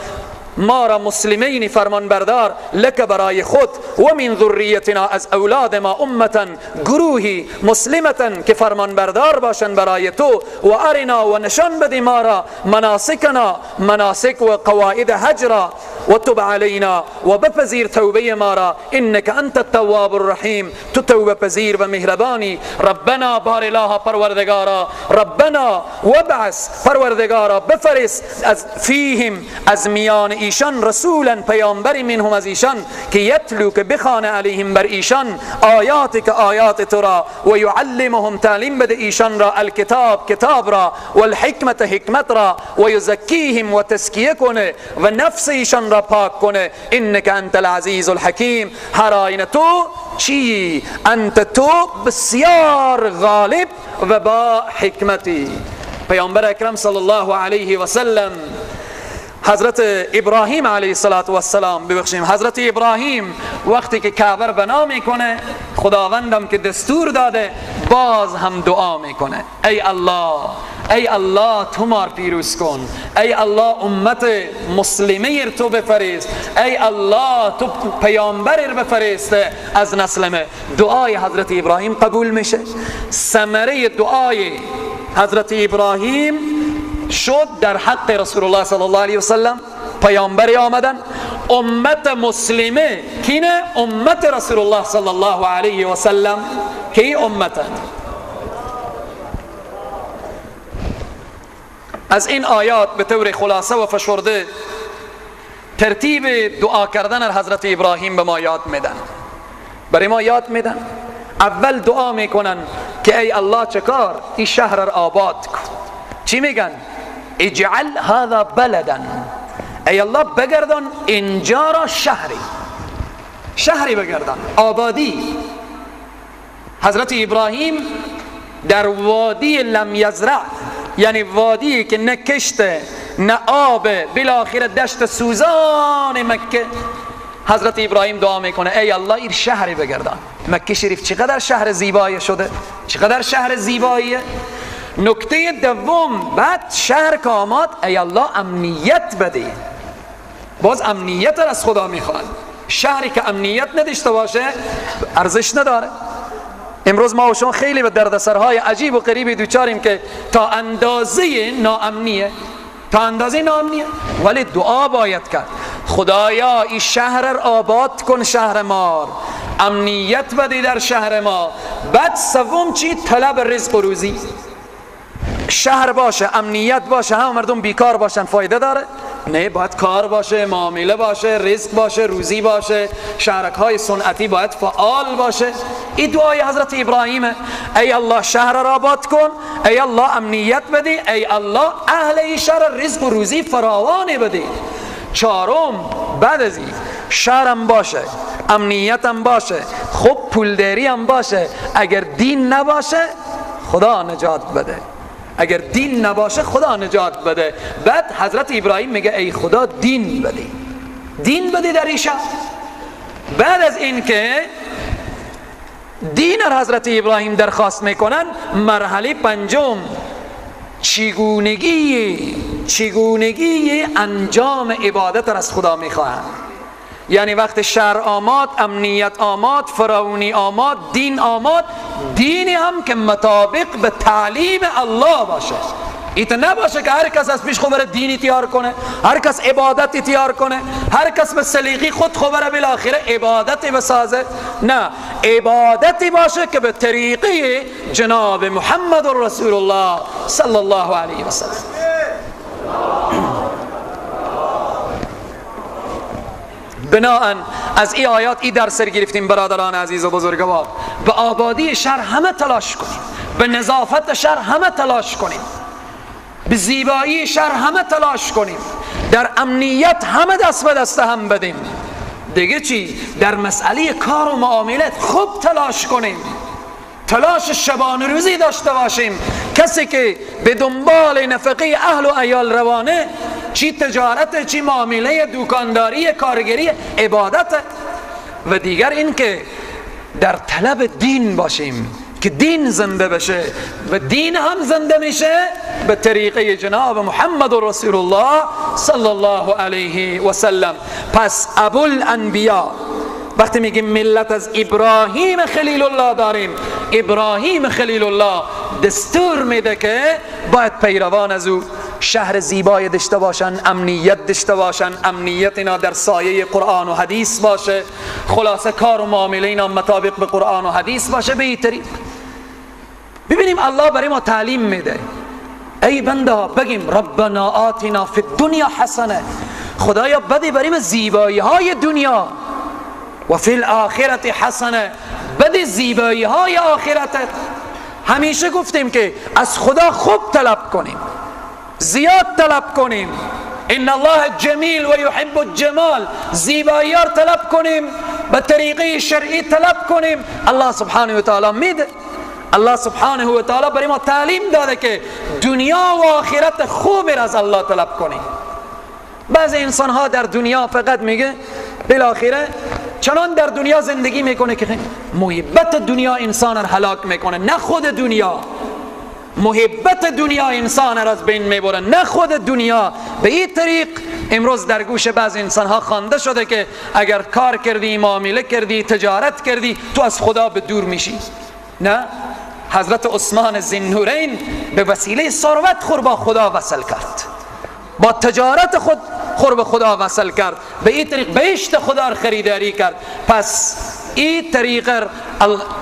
ما را مسلمین فرمان بردار، لک برای خود، و من ذریتنا، از اولاد ما، امتا گروهی، مسلمتا که فرمان بردار باشن برای تو، و ارنا، و نشان بدی ما را، مناسکنا، مناسک و قواعد حج را، و تب علینا، و بپذیر توبه ما را، انک انت التواب الرحیم، تو توبه پذیر و مهربانی. ربنا بار اله، پروردگارا، ربنا وبعث، پروردگارا بفرست، از فیهم، از میان ایشان، رسولا، پیامبری، منهم، از ایشان، که یتلو، که بخوانه، علیهم، بر ایشان، آیات، که آیات تو را، و یعلمهم، تعلیم بده ایشان را، الکتاب، کتاب را، و الحکمت، حکمت را، و یزکیهم، و تزکیه کنه و نفس ایشان را پاک کنه، انک انت العزیز الحکیم، هر آینه تو چی؟ انت تو بسیار غالب و با حکمتی. پیامبر اکرم صلی الله علیه و سلم، حضرت ابراهیم علیه السلام، ببخشیم، حضرت ابراهیم وقتی که کعبه را بنا میکنه، خداوندم که دستور داده، باز هم دعا میکنه، ای الله، ای الله تو مار پیروز کن، ای الله امت مسلمه تو بفرست، ای الله تو پیامبر بفرست از نسلمه. دعای حضرت ابراهیم قبول میشه. ثمره دعای حضرت ابراهیم شد در حق رسول الله صلی الله علیه وسلم، پیامبر آمدن، امت مسلمه کینه؟ امت رسول الله صلی الله علیه وسلم، کی امتن؟ از این آیات به طور خلاصه و فشرده ترتیب دعا کردن از حضرت ابراهیم به ما یاد میدن، برای ما یاد میدن. اول دعا میکنن که ای الله چکار؟ این شهر را آباد کن. چی میگن؟ اجعل هذا بلدا، ای الله بگردان اینجا را شهری بگردان، آبادی. حضرت ابراهیم در وادی لم یزرع، یعنی وادی که نه کشته نه آب، بالاخره دشت سوزان مکه، حضرت ابراهیم دعا میکنه ای الله این شهری بگردان. مکه شریف چقدر شهر زیبایی شده، چقدر شهر زیباییه. نکته دوم، بعد شهر که آمد، ای الله امنیت بده. باز امنیت از خدا میخواد. شهری که امنیت نداشته باشه ارزش نداره. امروز ما و شما خیلی به دردسرهای عجیب و غریبی دوچاریم که تا اندازه ناامنیه، ولی دعا باید کرد خدایا این شهر را آباد کن، شهر ما امنیت بده در شهر ما. بعد سوم چی؟ طلب رزق و روزی. شهر باشه، امنیت باشه، همه مردم بیکار باشن فایده داره؟ نه، باید کار باشه، معامله باشه، رزق باشه، روزی باشه، شهرک‌های صنعتی باید فعال باشه. این دعای حضرت ابراهیمه، ای الله شهر را آباد کن، ای الله امنیت بده، ای الله اهل این شهر رزق و روزی فراوان بده. چهارم، بعد از این شهرم باشه، امنیتم باشه، خب پولداری هم باشه، اگر دین نباشه خدا نجات بده، اگر دین نباشه خدا نجات بده. بعد حضرت ابراهیم میگه ای خدا دین بده، دین بده در این شهر. بعد از این که دین را حضرت ابراهیم درخواست میکنن، مرحله پنجم چگونگی انجام عبادت را از خدا میخواهند. یعنی وقت شهر آماد، امنیت آماد، فراونی آماد، دین آماد، دینی هم که مطابق به تعلیم الله باشه. ایت نباشه که هر کس از پیش خبر دینی تیار کنه، هر کس عبادتی تیار کنه، هر کس به سلیقی خود خبر بالاخره عبادتی بسازه. نه، عبادتی باشه که به طریقه جناب محمد رسول الله صلی الله علیه و سلم. بناهن از این آیات این درس گرفتیم برادران عزیز و بزرگوار، به آبادی شهر همه تلاش کنیم، به نظافت شهر همه تلاش کنیم، به زیبایی شهر همه تلاش کنیم، در امنیت همه دست به دست هم بدیم. دیگه چی؟ در مسئله کار و معاملات خوب تلاش کنیم، تلاش شبانه روزی داشته باشیم. کسی که به دنبال نفقه اهل و عیال روانه، چی تجارت، چی معامله، دکانداری، کارگری، عبادت. و دیگر این که در طلب دین باشیم که دین زنده بشه و دین هم زنده میشه به طریقه جناب محمد رسول الله صلی الله علیه و سلم. پس ابوالانبیا، وقتی میگیم ملت از ابراهیم خلیل الله داریم، ابراهیم خلیل الله دستور میده که باید پیروان از او شهر زیبای داشته باشن، امنیت داشته باشن، امنیت اینا در سایه قرآن و حدیث باشه، خلاصه کار و معامله اینا مطابق به قرآن و حدیث باشه. به این طریق ببینیم الله برای ما تعلیم میده. ای بنده ها بگیم ربنا آتنا فی الدنیا حسنه، خدایا بده بریم زیبایی های دنیا، و فی الاخرت حسنه، بده زیبایی های آخرتت. همیشه گفتیم که از خدا خوب طلب کنیم، زیاد طلب کنیم. ان الله جمیل و یحب الجمال، زیبایی ها طلب کنیم، به طریقه شرعی طلب کنیم. الله سبحانه و تعالی میده. الله سبحانه و تعالی برای ما تعلیم داده که دنیا و آخرت خوب از الله طلب کنیم. بعضی انسان ها در دنیا فقط میگه بالاخره چنان در دنیا زندگی میکنه که محبت دنیا انسان را هلاک میکنه، نه خود دنیا. محبت دنیا انسان را از بین میبره، نه خود دنیا. به این طریق امروز در گوش بعضی انسان ها خوانده شده که اگر کار کردی، معامله کردی، تجارت کردی، تو از خدا به دور میشی. نه، حضرت عثمان ذوالنورین به وسیله ثروت خود با خدا وصل کرد، با تجارت خود به خدا وصل کرد، به این طریق بهشت خدا را خریداری کرد. پس این طریق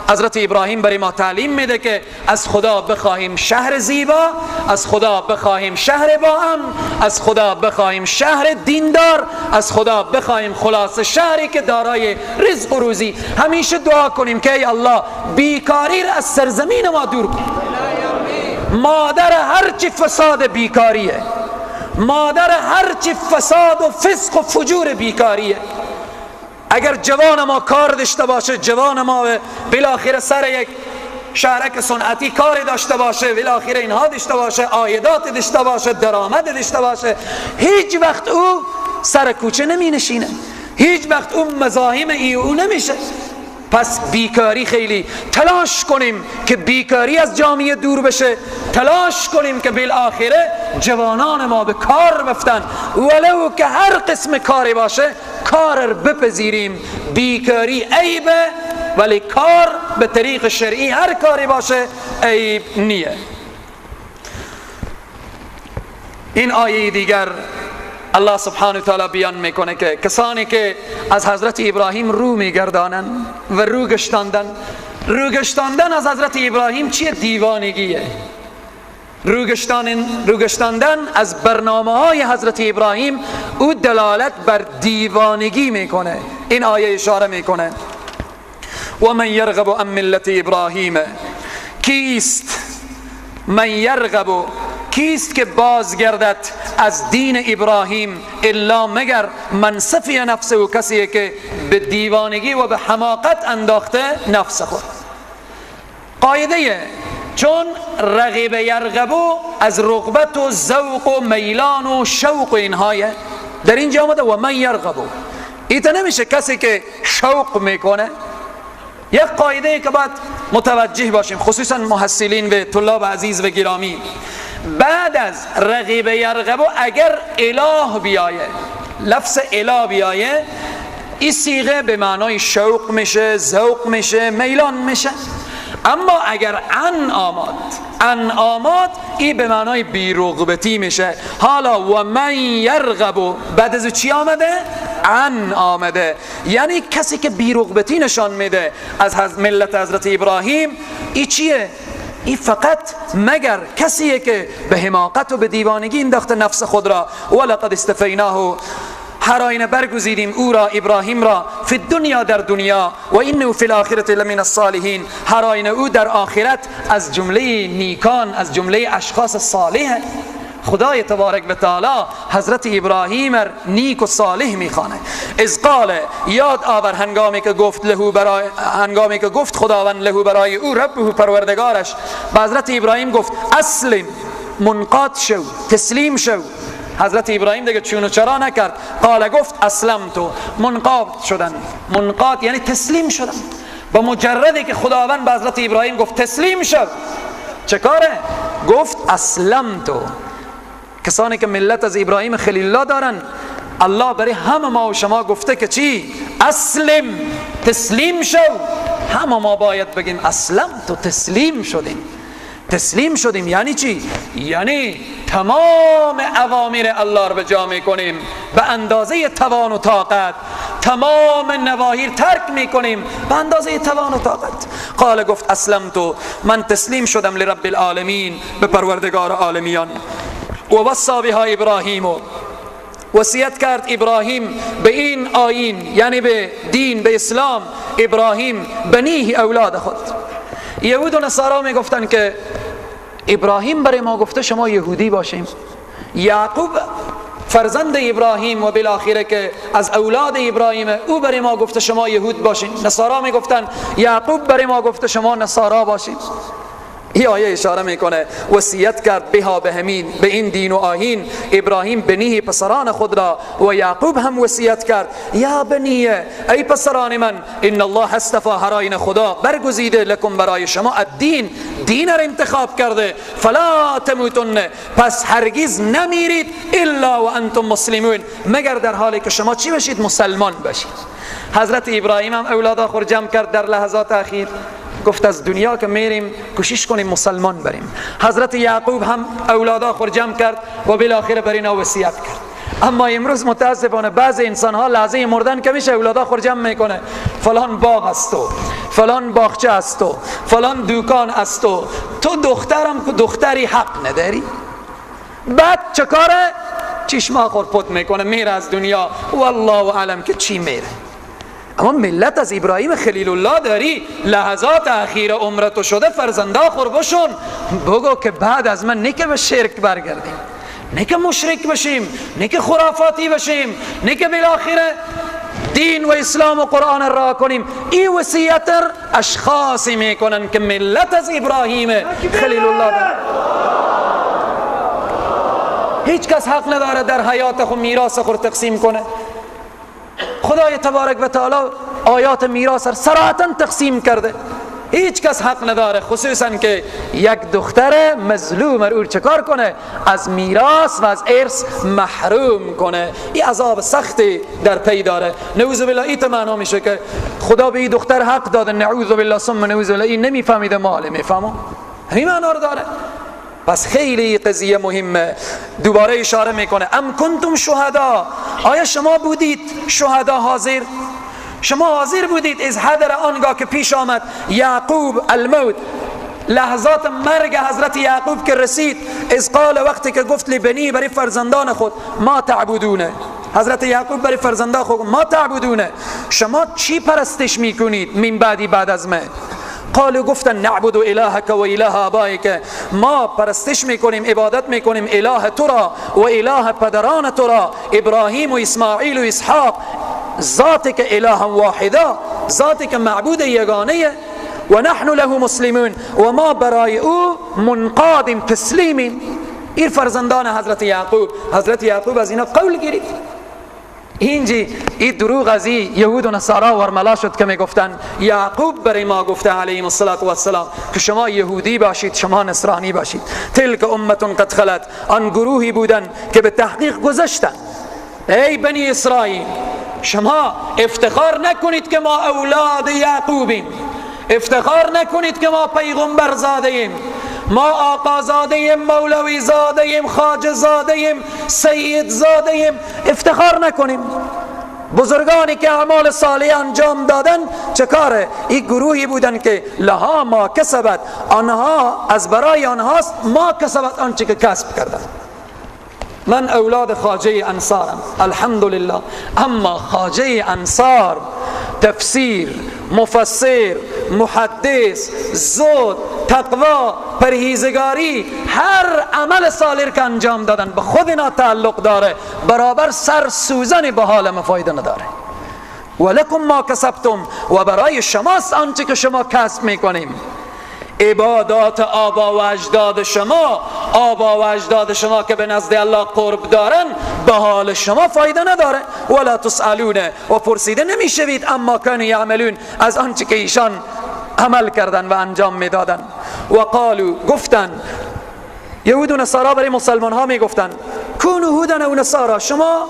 حضرت ابراهیم برای ما تعلیم میده که از خدا بخواهیم شهر زیبا، از خدا بخواهیم شهر با امن، از خدا بخواهیم شهر دیندار، از خدا بخواهیم خلاص شهری که دارای رزق و روزی. همیشه دعا کنیم که ای الله بیکاری را از سرزمین ما دور کن. مادر هرچی فساد بیکاریه، مادر هرچی فساد و فسق و فجور بیکاریه. اگر جوان ما کار داشته باشه، جوان ما بالاخره سر یک شهرک صنعتی کاری داشته باشه، بالاخره اینها داشته باشه، عایدات داشته باشه، درآمد داشته باشه، هیچ وقت او سر کوچه نمی نشینه، هیچ وقت او مزاحم او نمیشه. پس بیکاری خیلی تلاش کنیم که بیکاری از جامعه دور بشه، تلاش کنیم که بالاخره جوانان ما به کار بفتن، ولو که هر قسم کاری باشه کار بپذیریم. بیکاری عیبه، ولی کار به طریق شرعی هر کاری باشه عیب نیه. این آیه دیگر الله سبحانه و تعالی بیان میکنه که کسانی که از حضرت ابراهیم رو میگردانند و رو گشتاندن از حضرت ابراهیم چیه؟ دیوانگیه. رو گشتاندن از برنامه های حضرت ابراهیم او دلالت بر دیوانگی میکنه. این آیه اشاره میکنه و من یرغب عن ملت ابراهیم، کیست من یرغب، کیست که بازگردد از دین ابراهیم، الا مگر من صفی نفسه، و کسی که به دیوانگی و به حماقت انداخته نفس خود. قاعده چون رغب یرغبو از رغبت و ذوق و میلان و شوق و اینهایه، در اینجا آمده و من یرغبو، ایتا نمیشه کسی که شوق میکنه. یک قاعده که باید متوجه باشیم خصوصا محصلین و طلاب عزیز و گرامی، بعد از رغب یرغبو اگر اله بیایه، لفظ اله بیایه، این صیغه به معنای شوق میشه، ذوق میشه، میلان میشه. اما اگر ان آمد این به معنای بی‌رغبتی میشه. حالا و من یرغبو بعد از چی آمده؟ ان آمده، یعنی کسی که بی‌رغبتی نشان میده از ملت حضرت ابراهیم. این چیه؟ این فقط مگر کسیه که به حماقت و به دیوانگی انداخته نفس خود را. ولقد استفیناه، هر آینه برگزیدیم او را، ابراهیم را، فی الدنیا در دنیا، و انه فی الاخرة لمن الصالحین، هر آینه او در آخرت از جمله نیکان، از جمله اشخاص صالح. خدای تبارک و تعالی حضرت ابراهیم نیک و صالح میخوانه. از قال، یاد آور هنگامی که گفت خداوند له برای او ربه پروردگارش به حضرت ابراهیم گفت اسلم، منقاد شو، تسلیم شو. حضرت ابراهیم دیگه چون و چرا نکرد، قال گفت اسلمتو، منقاد شدن. منقاد یعنی تسلیم شدن. با مجردی که خداوند به حضرت ابراهیم گفت تسلیم شد، چه کاره؟ گفت اسلمتو. کسانی که ملت از ابراهیم خلیل الله دارن، الله برای همه ما و شما گفته که چی؟ اسلم، تسلیم شو. همه ما باید بگیم اسلمتو، تسلیم شدیم. تسلیم شدیم یعنی چی؟ یعنی تمام اوامر الله رو به جا میکنیم به اندازه توان و طاقت، تمام نواهی ترک میکنیم به اندازه توان و طاقت. قال گفت اسلمتو، من تسلیم شدم لرب العالمین، به پروردگار عالمیان. و وصا بها ابراهیم، وصیت کرد ابراهیم به این آیین، یعنی به دین، به اسلام، ابراهیم بنیه، اولاد خود. یهود و نصارا می گفتن که ابراهیم برای ما گفته شما یهودی باشیم. یعقوب فرزند ابراهیم و بالاخره که از اولاد ابراهیم، او برای ما گفته شما یهود باشین. نصارا می گفتن یعقوب برای ما گفته شما نصارا باشین. این آیه اشاره میکنه وصیت کرد بها، به همین، به این دین و آیین ابراهیم بنیه، پسران خود را. و یعقوب هم وصیت کرد یا بنیه، ای پسران من، ان الله اصطفى، هراین خدا برگزیده، لکم برای شما، الدین، دین را انتخاب کرده، فلا تموتن، پس هرگز نمیرید، الا و انتم مسلمون، مگر در حالی که شما چی بشید؟ مسلمان بشید. حضرت ابراهیم هم اولادا خود جمع کرد در لحظات اخیر، گفت از دنیا که میریم کوشش کنیم مسلمان بریم. حضرت یعقوب هم اولادا خود جمع کرد و بالاخره بر اینا وصیت کرد. اما امروز متاسفانه بعض انسان ها لحظه مردن که میشه اولادا خود جمع میکنه، فلان باغ است و فلان باغچه است و فلان دکان است و تو دخترم که دختری حق نداری. بعد چه کاره؟ چشما خور پت میکنه، میره از دنیا، والله اعلم که چی میره. اما ملت از ابراهیم خلیل الله داری، لحظات اخیر عمرتو شده فرزندا خوربشون، بگو که بعد از من نه که به شرک برگردیم، نه که مشرک بشیم، نه که خرافاتی بشیم، نه که بالاخره دین و اسلام و قرآن را کنیم. این وصیت اشخاصی میکنن که ملت از ابراهیم خلیل الله داری. هیچ کس حق نداره در حیات خود میراث خود تقسیم کنه. خدای تبارک و تعالی آیات میراث صراحتاً تقسیم کرده، هیچ کس حق نداره، خصوصا که یک دختر مظلوم رو چکار کنه؟ از میراث و از ارث محروم کنه. این عذاب سختی در پی داره. نعوذ بالله این معنا میشه که خدا به این دختر حق داده، نعوذ بالله ثم نعوذ بالله، این نمیفهمیده، مال میفهمه، همین معنا رو داره. پس خیلی قضیه مهمه. دوباره اشاره میکنه ام کنتم شهدا، آیا شما بودید شهدا حاضر؟ شما حاضر بودید از حضر آنگاه که پیش آمد یعقوب الموت، لحظات مرگ حضرت یعقوب که رسید، از قال، وقتی که گفت لبنی، برای فرزندان خود، ما تعبدونه، حضرت یعقوب برای فرزندان خود ما تعبدونه، شما چی پرستش میکنید من بعدی، بعد از من؟ قالوا، گفتن نعبد الهک و اله آبائک، ما پرستش میکنیم، عبادت میکنیم اله تو را و اله پدران تو را، ابراهیم و اسماعیل و اسحاق، ذاتی که اله واحده، ذاتی که معبود یگانه، و نحن له مسلمون، و ما برای او منقادیم، تسلیمیم. این فرزندان حضرت یعقوب، حضرت یعقوب از اینا قول گرفت. اینجی این دروغ از این یهود و نصارا ورملا شد که میگفتن یعقوب برای ما گفته علیه السلام که شما یهودی باشید، شما نصرانی باشید. تلک امتون قد خلت، آن گروهی بودن که به تحقیق گذشتن. ای بنی اسرائیل، شما افتخار نکنید که ما اولاد یعقوبیم، افتخار نکنید که ما پیغمبر زاده ایم، ما آقا زاده ایم، مولوی زاده ایم، خواجه زاده ایم، سید زاده ایم، افتخار نکنیم. بزرگانی که اعمال صالح انجام دادن چه کاره؟ این گروهی بودن که لها ما کسبت، آنها از برای آنهاست، ما کسبت، آنچه که کسب کردن. من اولاد خواجه انصارم الحمدلله، اما خواجه انصار تفسیر، مفسر، محدث، زهد، تقوا، پرهیزگاری، هر عمل صالح که انجام دادن به خود اینا تعلق داره، برابر سر سوزن به حال ما فایده نداره. ولکم ما کسبتم، و برای شماست آنچه که شما کسب میکنیم. عبادات آبا و اجداد شما، آبا و اجداد شما که به نزد الله قرب دارن، به حال شما فایده نداره. ولا تسألون، و پرسیده نمیشوید اما کانوا یعملون، از آنچه که ایشان عمل کردن و انجام میدادن. و قالوا، گفتن یهود و نصارا برای مسلمان ها میگفتن کونوا هودا و نصارا، شما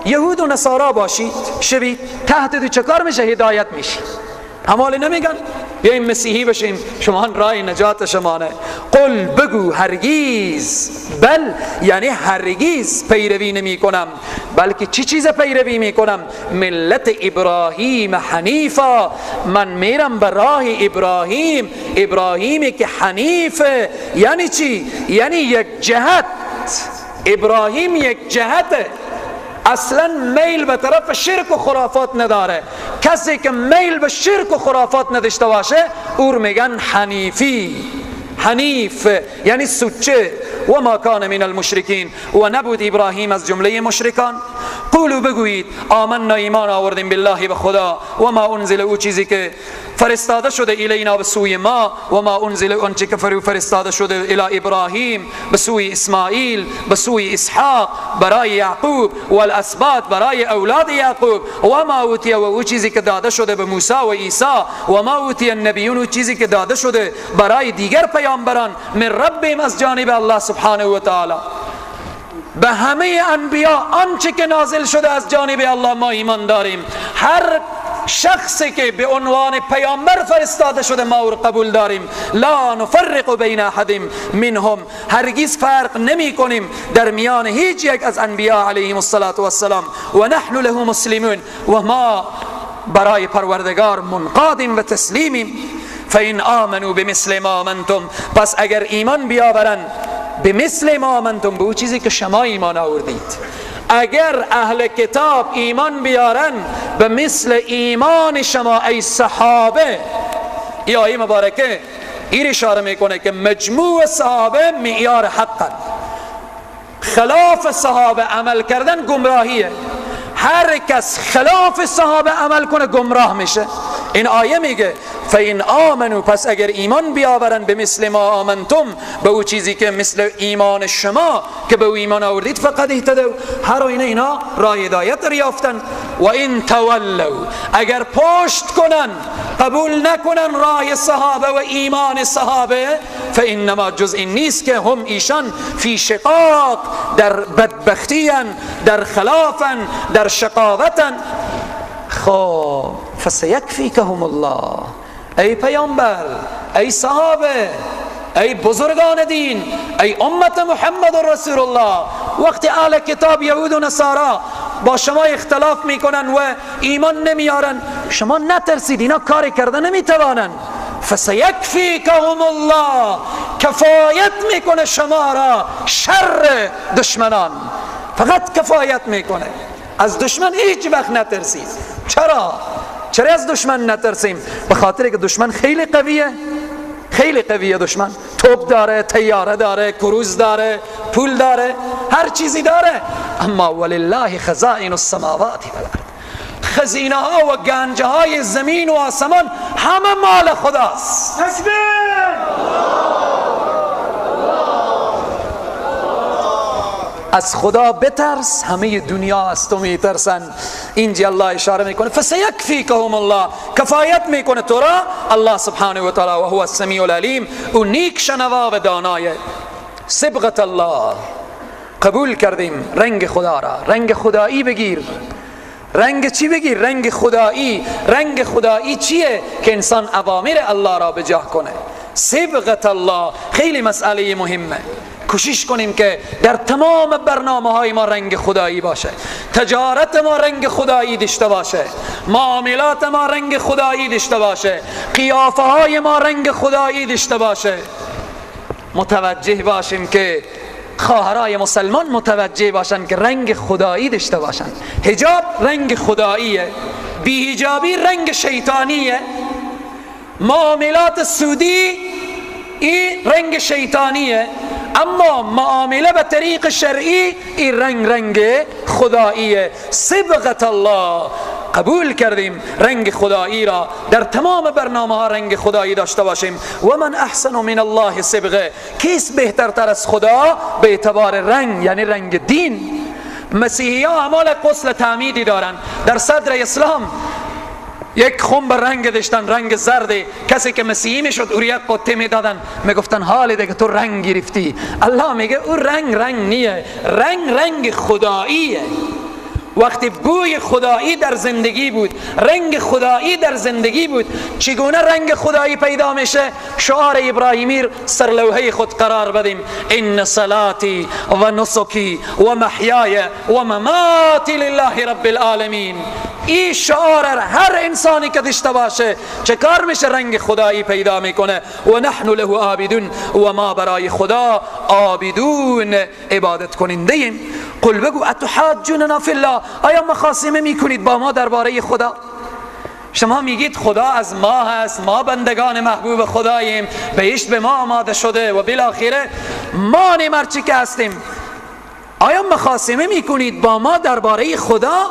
یهود و نصارا باشید، شوید، تحت دو چه کار میشه؟ هدایت میشید. همالی نمیگن بیاییم مسیحی بشیم، شما راه نجات شمانه. قل، بگو هرگیز، بل یعنی هرگیز پیروی نمی کنم، بلکه چی چیز پیروی می کنم؟ ملت ابراهیم حنیفا، من میرم به راه ابراهیم، ابراهیمی که حنیفه. یعنی چی؟ یعنی یک جهت. ابراهیم یک جهته، اصلا میل به طرف شرک و خرافات نداره. کسی که میل به شرک و خرافات نداشته باشه او میگن حنیفی. حنیف یعنی سوچه. و ما کان من المشرکین، و نبود ابراهیم از جمله مشرکان. قولوا، بگویید آمنا، ایمان آوردیم، بالله به خدا، و ما انزل، او چیزی که فرستاده شده الینا به سوی ما، و ما انزل، اون چیزی که فرستاده شده الی ابراهیم به سوی اسماعیل، به سوی اسحاق، برای یعقوب، و الاسباط، برای اولاد یعقوب، و ما اوتی، و او چیزی که داده شده به موسی و عیسی، و ما اوتی النبیون، او چیزی که داده شده برای دیگر پیامبران، من ربهم، از جانب الله سبحانه و تعالی. به همه انبیا آنچه که نازل شده از جانب الله ما ایمان داریم. هر شخصی که به عنوان پیامبر فرستاده شده ما او قبول داریم. لا نفرق بین احد منهم، هرگز فرق نمی کنیم در میان هیچ یک از انبیا علیهم السلام. و نحن له مسلمون، و ما برای پروردگار منقادیم و تسلیمیم. فإن آمنوا بمثل ما آمنتم، پس اگر ایمان بیاورن به مثل ما آمنتم، به او چیزی که شما ایمان آوردید. اگر اهل کتاب ایمان بیارن به مثل ایمان شما ای صحابه، این آیه مبارکه این اشاره میکنه که مجموع صحابه معیار حقا. خلاف صحابه عمل کردن گمراهیه. هر کس خلاف صحابه عمل کنه گمراه میشه. این آیه میگه فین آمنو، پس اگر ایمان بیاورن به مثل ما آمنتم، به او چیزی که مثل ایمان شما که به او ایمان آوردید، فقد اهتدوا، هر آینه اینا راه هدایت یافتن. و این تولوا، اگر پشت کنن، قبول نکنن راه صحابه و ایمان صحابه، فانما جز این نیست که هم ایشان فی شقاق، در بدبختیان، در خلافن، در شقاوتن. خب فسیکفیکهم الله، ای پیامبر، ای صحابه، ای بزرگان دین، ای امت محمد رسول الله، وقتی اهل کتاب یهود و نصارا با شما اختلاف میکنن و ایمان نمیارن، شما نترسید، اینا کاری کرده نمیتوانن. فسیکفیکهم الله، کفایت میکنه شما را شر دشمنان، فقط کفایت میکنه. از دشمن هیچ وقت نترسید. چرا از دشمن نترسیم؟ به خاطر که دشمن خیلی قویه، خیلی قویه. دشمن توپ داره، طیاره داره، کروز داره، پول داره، هر چیزی داره. اما ولله خزائن السماوات والارض، خزینه ها و گنجه های زمین و آسمان همه مال خداست. از خدا بترس، همه دنیا از تو میترسن. اینجا الله اشاره میکنه فسیکفیکهم الله، کفایت میکنه تو را الله سبحانه و تعالی، و هو السمیع العلیم، او نیک شنوا و دانای. صبغت الله، قبول کردیم رنگ خدا را. رنگ خدایی بگیر. رنگ چی بگیر؟ رنگ خدایی. رنگ خدایی چیه؟ که انسان اوامر الله را به جا کنه. صبغت الله خیلی مسئله مهمه. کوشش کنیم که در تمام برنامه‌های ما رنگ خدایی باشه، تجارت ما رنگ خدایی داشته باشه، معاملات ما رنگ خدایی داشته باشه، قیافه های ما رنگ خدایی داشته باشه. متوجه باشیم که خواهرای مسلمان متوجه باشن که رنگ خدایی داشته باشن. حجاب رنگ خداییه، بی‌حجابی رنگ شیطانیه، معاملات سودی این رنگ شیطانیه، اما معامله به طریق شرعی این رنگ خداییه. صبغت الله، قبول کردیم رنگ خدایی را، در تمام برنامه ها رنگ خدایی داشته باشیم. و من احسن من الله صبغه، کیست بهترتر از خدا به اعتبار رنگ، یعنی رنگ دین. مسیحی ها اعمال غسل تعمیدی دارن، در صدر اسلام یک خنب رنگ داشتن، رنگ زرد. کسی که مسیحی میشد او یک قطعه میدادن، میگفتن حال دیگه تو رنگ گرفتی. الله میگه او رنگ نیه، رنگ خداییه. وقتی بوی خدایی در زندگی بود، رنگ خدایی در زندگی بود، چگونه رنگ خدایی پیدا میشه؟ شعار ابراهیمی سر لوحه خود قرار بدیم: ان صلاتی و نسکی و محیای و مماتی لله رب العالمین. این شعار هر انسانی که داشته باشه چه کار میشه؟ رنگ خدایی پیدا میکنه. و نحن له عابدون، و ما برای خدا عابدون، عبادت کننده ایم. قل بگو اتحاجوننا فی الله، آیا مخاصمه میکنید با ما درباره خدا؟ شما میگید خدا از ما هست، ما بندگان محبوب خداییم، بهشت به ما آماده شده و بالاخره ما نیمرچی که هستیم. آیا مخاصمه میکنید با ما درباره خدا؟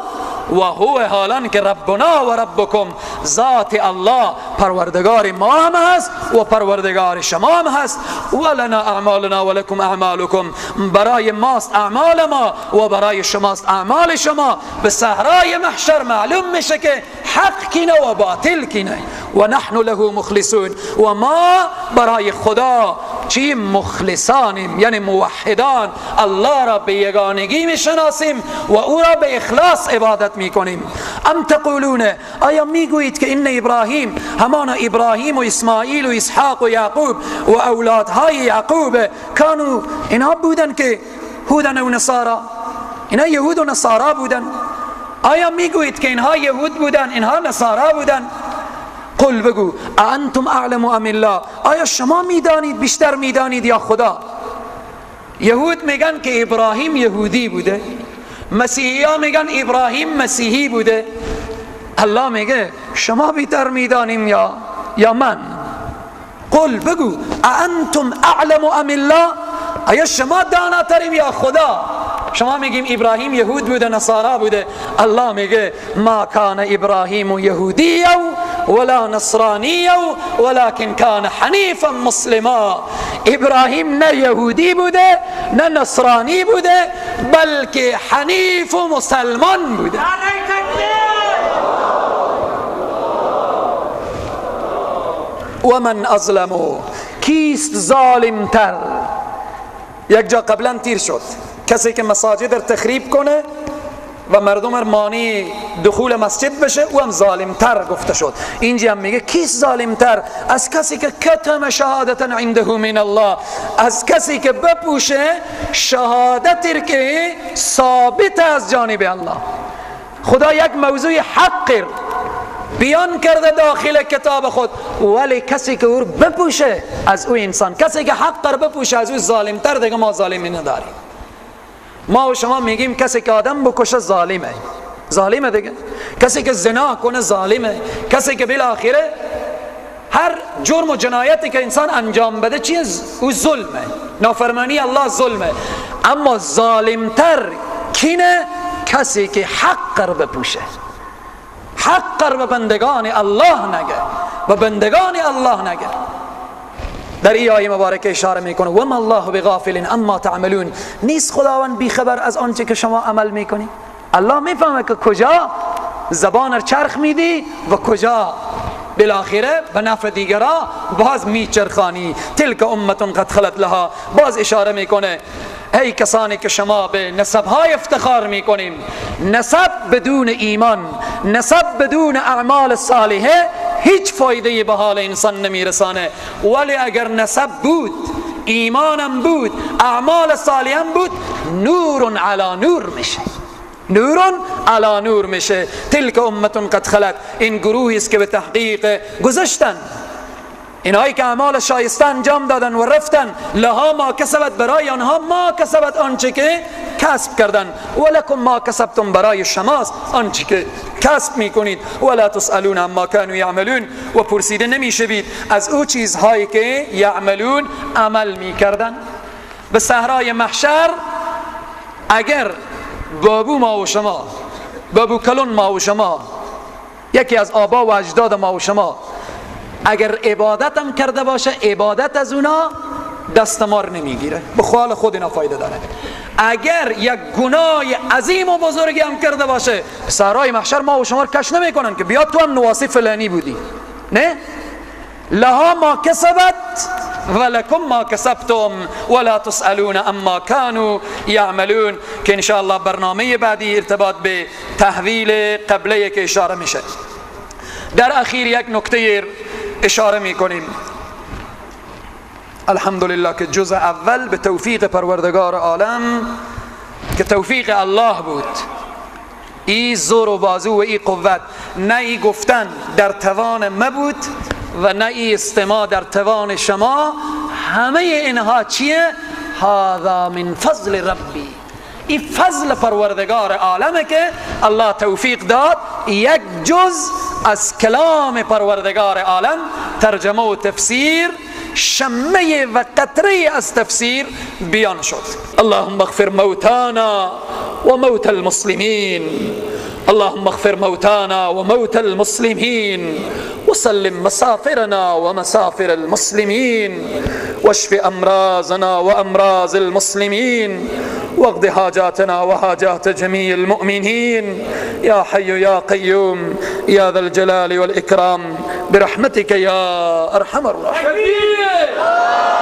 و هو، حالان که ربنا و ربکم، ذات الله پروردگار ما هم هست و پروردگار شما هم هست. ولنا اعمالنا ولکم اعمالکم، برای ماست اعمال ما و برای شماست اعمال شما. به صحرای محشر معلوم میشه که حق کینه و باطل کینه. و نحن له مخلصون، و ما برای خدا چی؟ مخلصانیم، یعنی موحدان. الله را به یگانگی میشناسیم و او را به اخلاص عبادت میکنیم. ام تقولون، آیا میگویید که این ابراهیم، همان ابراهیم و اسماعیل و اسحاق و یعقوب و اولادهای یعقوب، کانو، اینها بودن که هودن و نصارا، اینها یهود و نصارا بودن؟ آیا میگویید که اینها یهود بودن، اینها نصارا بودن؟ قل بگو انتم اعلم ام الله، آیا شما میدانید، بیشتر میدانید یا خدا؟ یهود میگن که ابراهیم یهودی بوده، مسیحی ها میگن ابراهیم مسیحی بوده. الله میگه شما بیشتر میدانیم یا من؟ قل بگو انتم اعلم ام الله، آیا شما داناتریم یا خدا؟ شما میگیم ابراهیم یهود بوده، نصارا بوده. الله میگه ما کان ابراهیم یهودی ولا نصرانی ولكن کان حنیفا مسلما. ابراهیم نه یهودی بوده نه نصرانی بوده، بلکه حنیف و مسلمان بوده. و من اظلمو، کیست ظالم تر؟ یک جا قبلا تیر شد، کسی که مساجد را تخریب کنه و مردم را مانع دخول مسجد بشه، او هم ظالم تر گفته شد. اینجا هم میگه کیست ظالم تر؟ از کسی که کتم شهادتا عنده من الله، از کسی که بپوشه شهادتی که ثابت از جانب الله. خدا یک موضوع حق بیان کرده داخل کتاب خود، ولی کسی که او بپوشه از او انسان، کسی که حق را بپوشه از او ظالم تر دیگه ما ظالمی نداریم. ما و شما میگیم کسی که آدم بکشه ظالمه دیگه، کسی که زنا کنه ظالمه، کسی که بالاخره هر جرم و جنایتی که انسان انجام بده چیز او ظلمه، نافرمانی الله ظلمه. اما ظالمتر کینه؟ کسی که حق را بپوشه، حق را به بندگان الله نگه، و بندگان الله نگه. در این آیه مبارکه اشاره میکنه و ما الله بغافل اما تعملون، نیست خداوند بیخبر از آنچه که شما عمل میکنی. الله میفهمه که کجا زبان چرخ میدی و کجا بالاخره به نفع دیگرا باز میچرخانی. تلک امت قد خلت لها، باز اشاره میکنه ای کسانی که شما به نسبهای افتخار میکنین، نسب بدون ایمان، نسب بدون اعمال صالحه هیچ فایده به حال انسان نمیرسانه. ولی اگر نسب بود، ایمانم بود، اعمال صالحم بود، نور علی نور میشه، نور علی نور میشه. تلک امت قد خلت، این گروهی است که به تحقیق گذشتن، اینهایی که اعمال شایسته انجام دادن و رفتن. لها ما کسبت، برای آنها ما کسبت آنچه که کسب کردن. ولکم ما کسبتم برای شماست آنچه که کسب میکنید. ولا تسألون عما كانوا یعملون و پرسیده نمیشوید از او چیزهایی که یعملون عمل میکردن. به صحرای محشر اگر بابو ما و شما، بابو کلون ما و شما، یکی از آبا و اجداد ما و شما اگر عبادت هم کرده باشه، عبادت از اونا دستمار نمیگیره، به خال خود اینا فایده داره. اگر یک گناه عظیم و بزرگی هم کرده باشه، صحرای محشر ما و شما کش نمیکنن که بیاد تو هم نواسی فلانی بودی، نه، لها ما کسبت ولکم ما کسبتم ولا تسألون اما كانوا یعملون، که انشاءالله برنامه بعدی ارتباط به تحویل قبله که اشاره میشه. در اخیر یک نکته اشاره میکنیم. الحمدلله که جزء اول به توفیق پروردگار عالم که توفیق الله بود، ای زور و بازو و ای قوت، نه ای گفتن در توان ما بود و نه ای استماع در توان شما، همه اینها چیه؟ هذا من فضل ربی، این فضل پروردگار عالمه که الله توفیق داد یک جز از کلام پروردگار عالم ترجمه و تفسیر، شمه و قطره از تفسیر بیان شد. اللهم اغفر موتانا و موت المسلمین، اللهم اغفر موتانا و موت المسلمین وسلم مسافرنا و مسافر المسلمین واشف امراضنا و امراض المسلمین واقض حاجاتنا و حاجات جميع المؤمنين يا حي يا قيوم يا ذا الجلال والإكرام برحمتك يا أرحم الراحمين.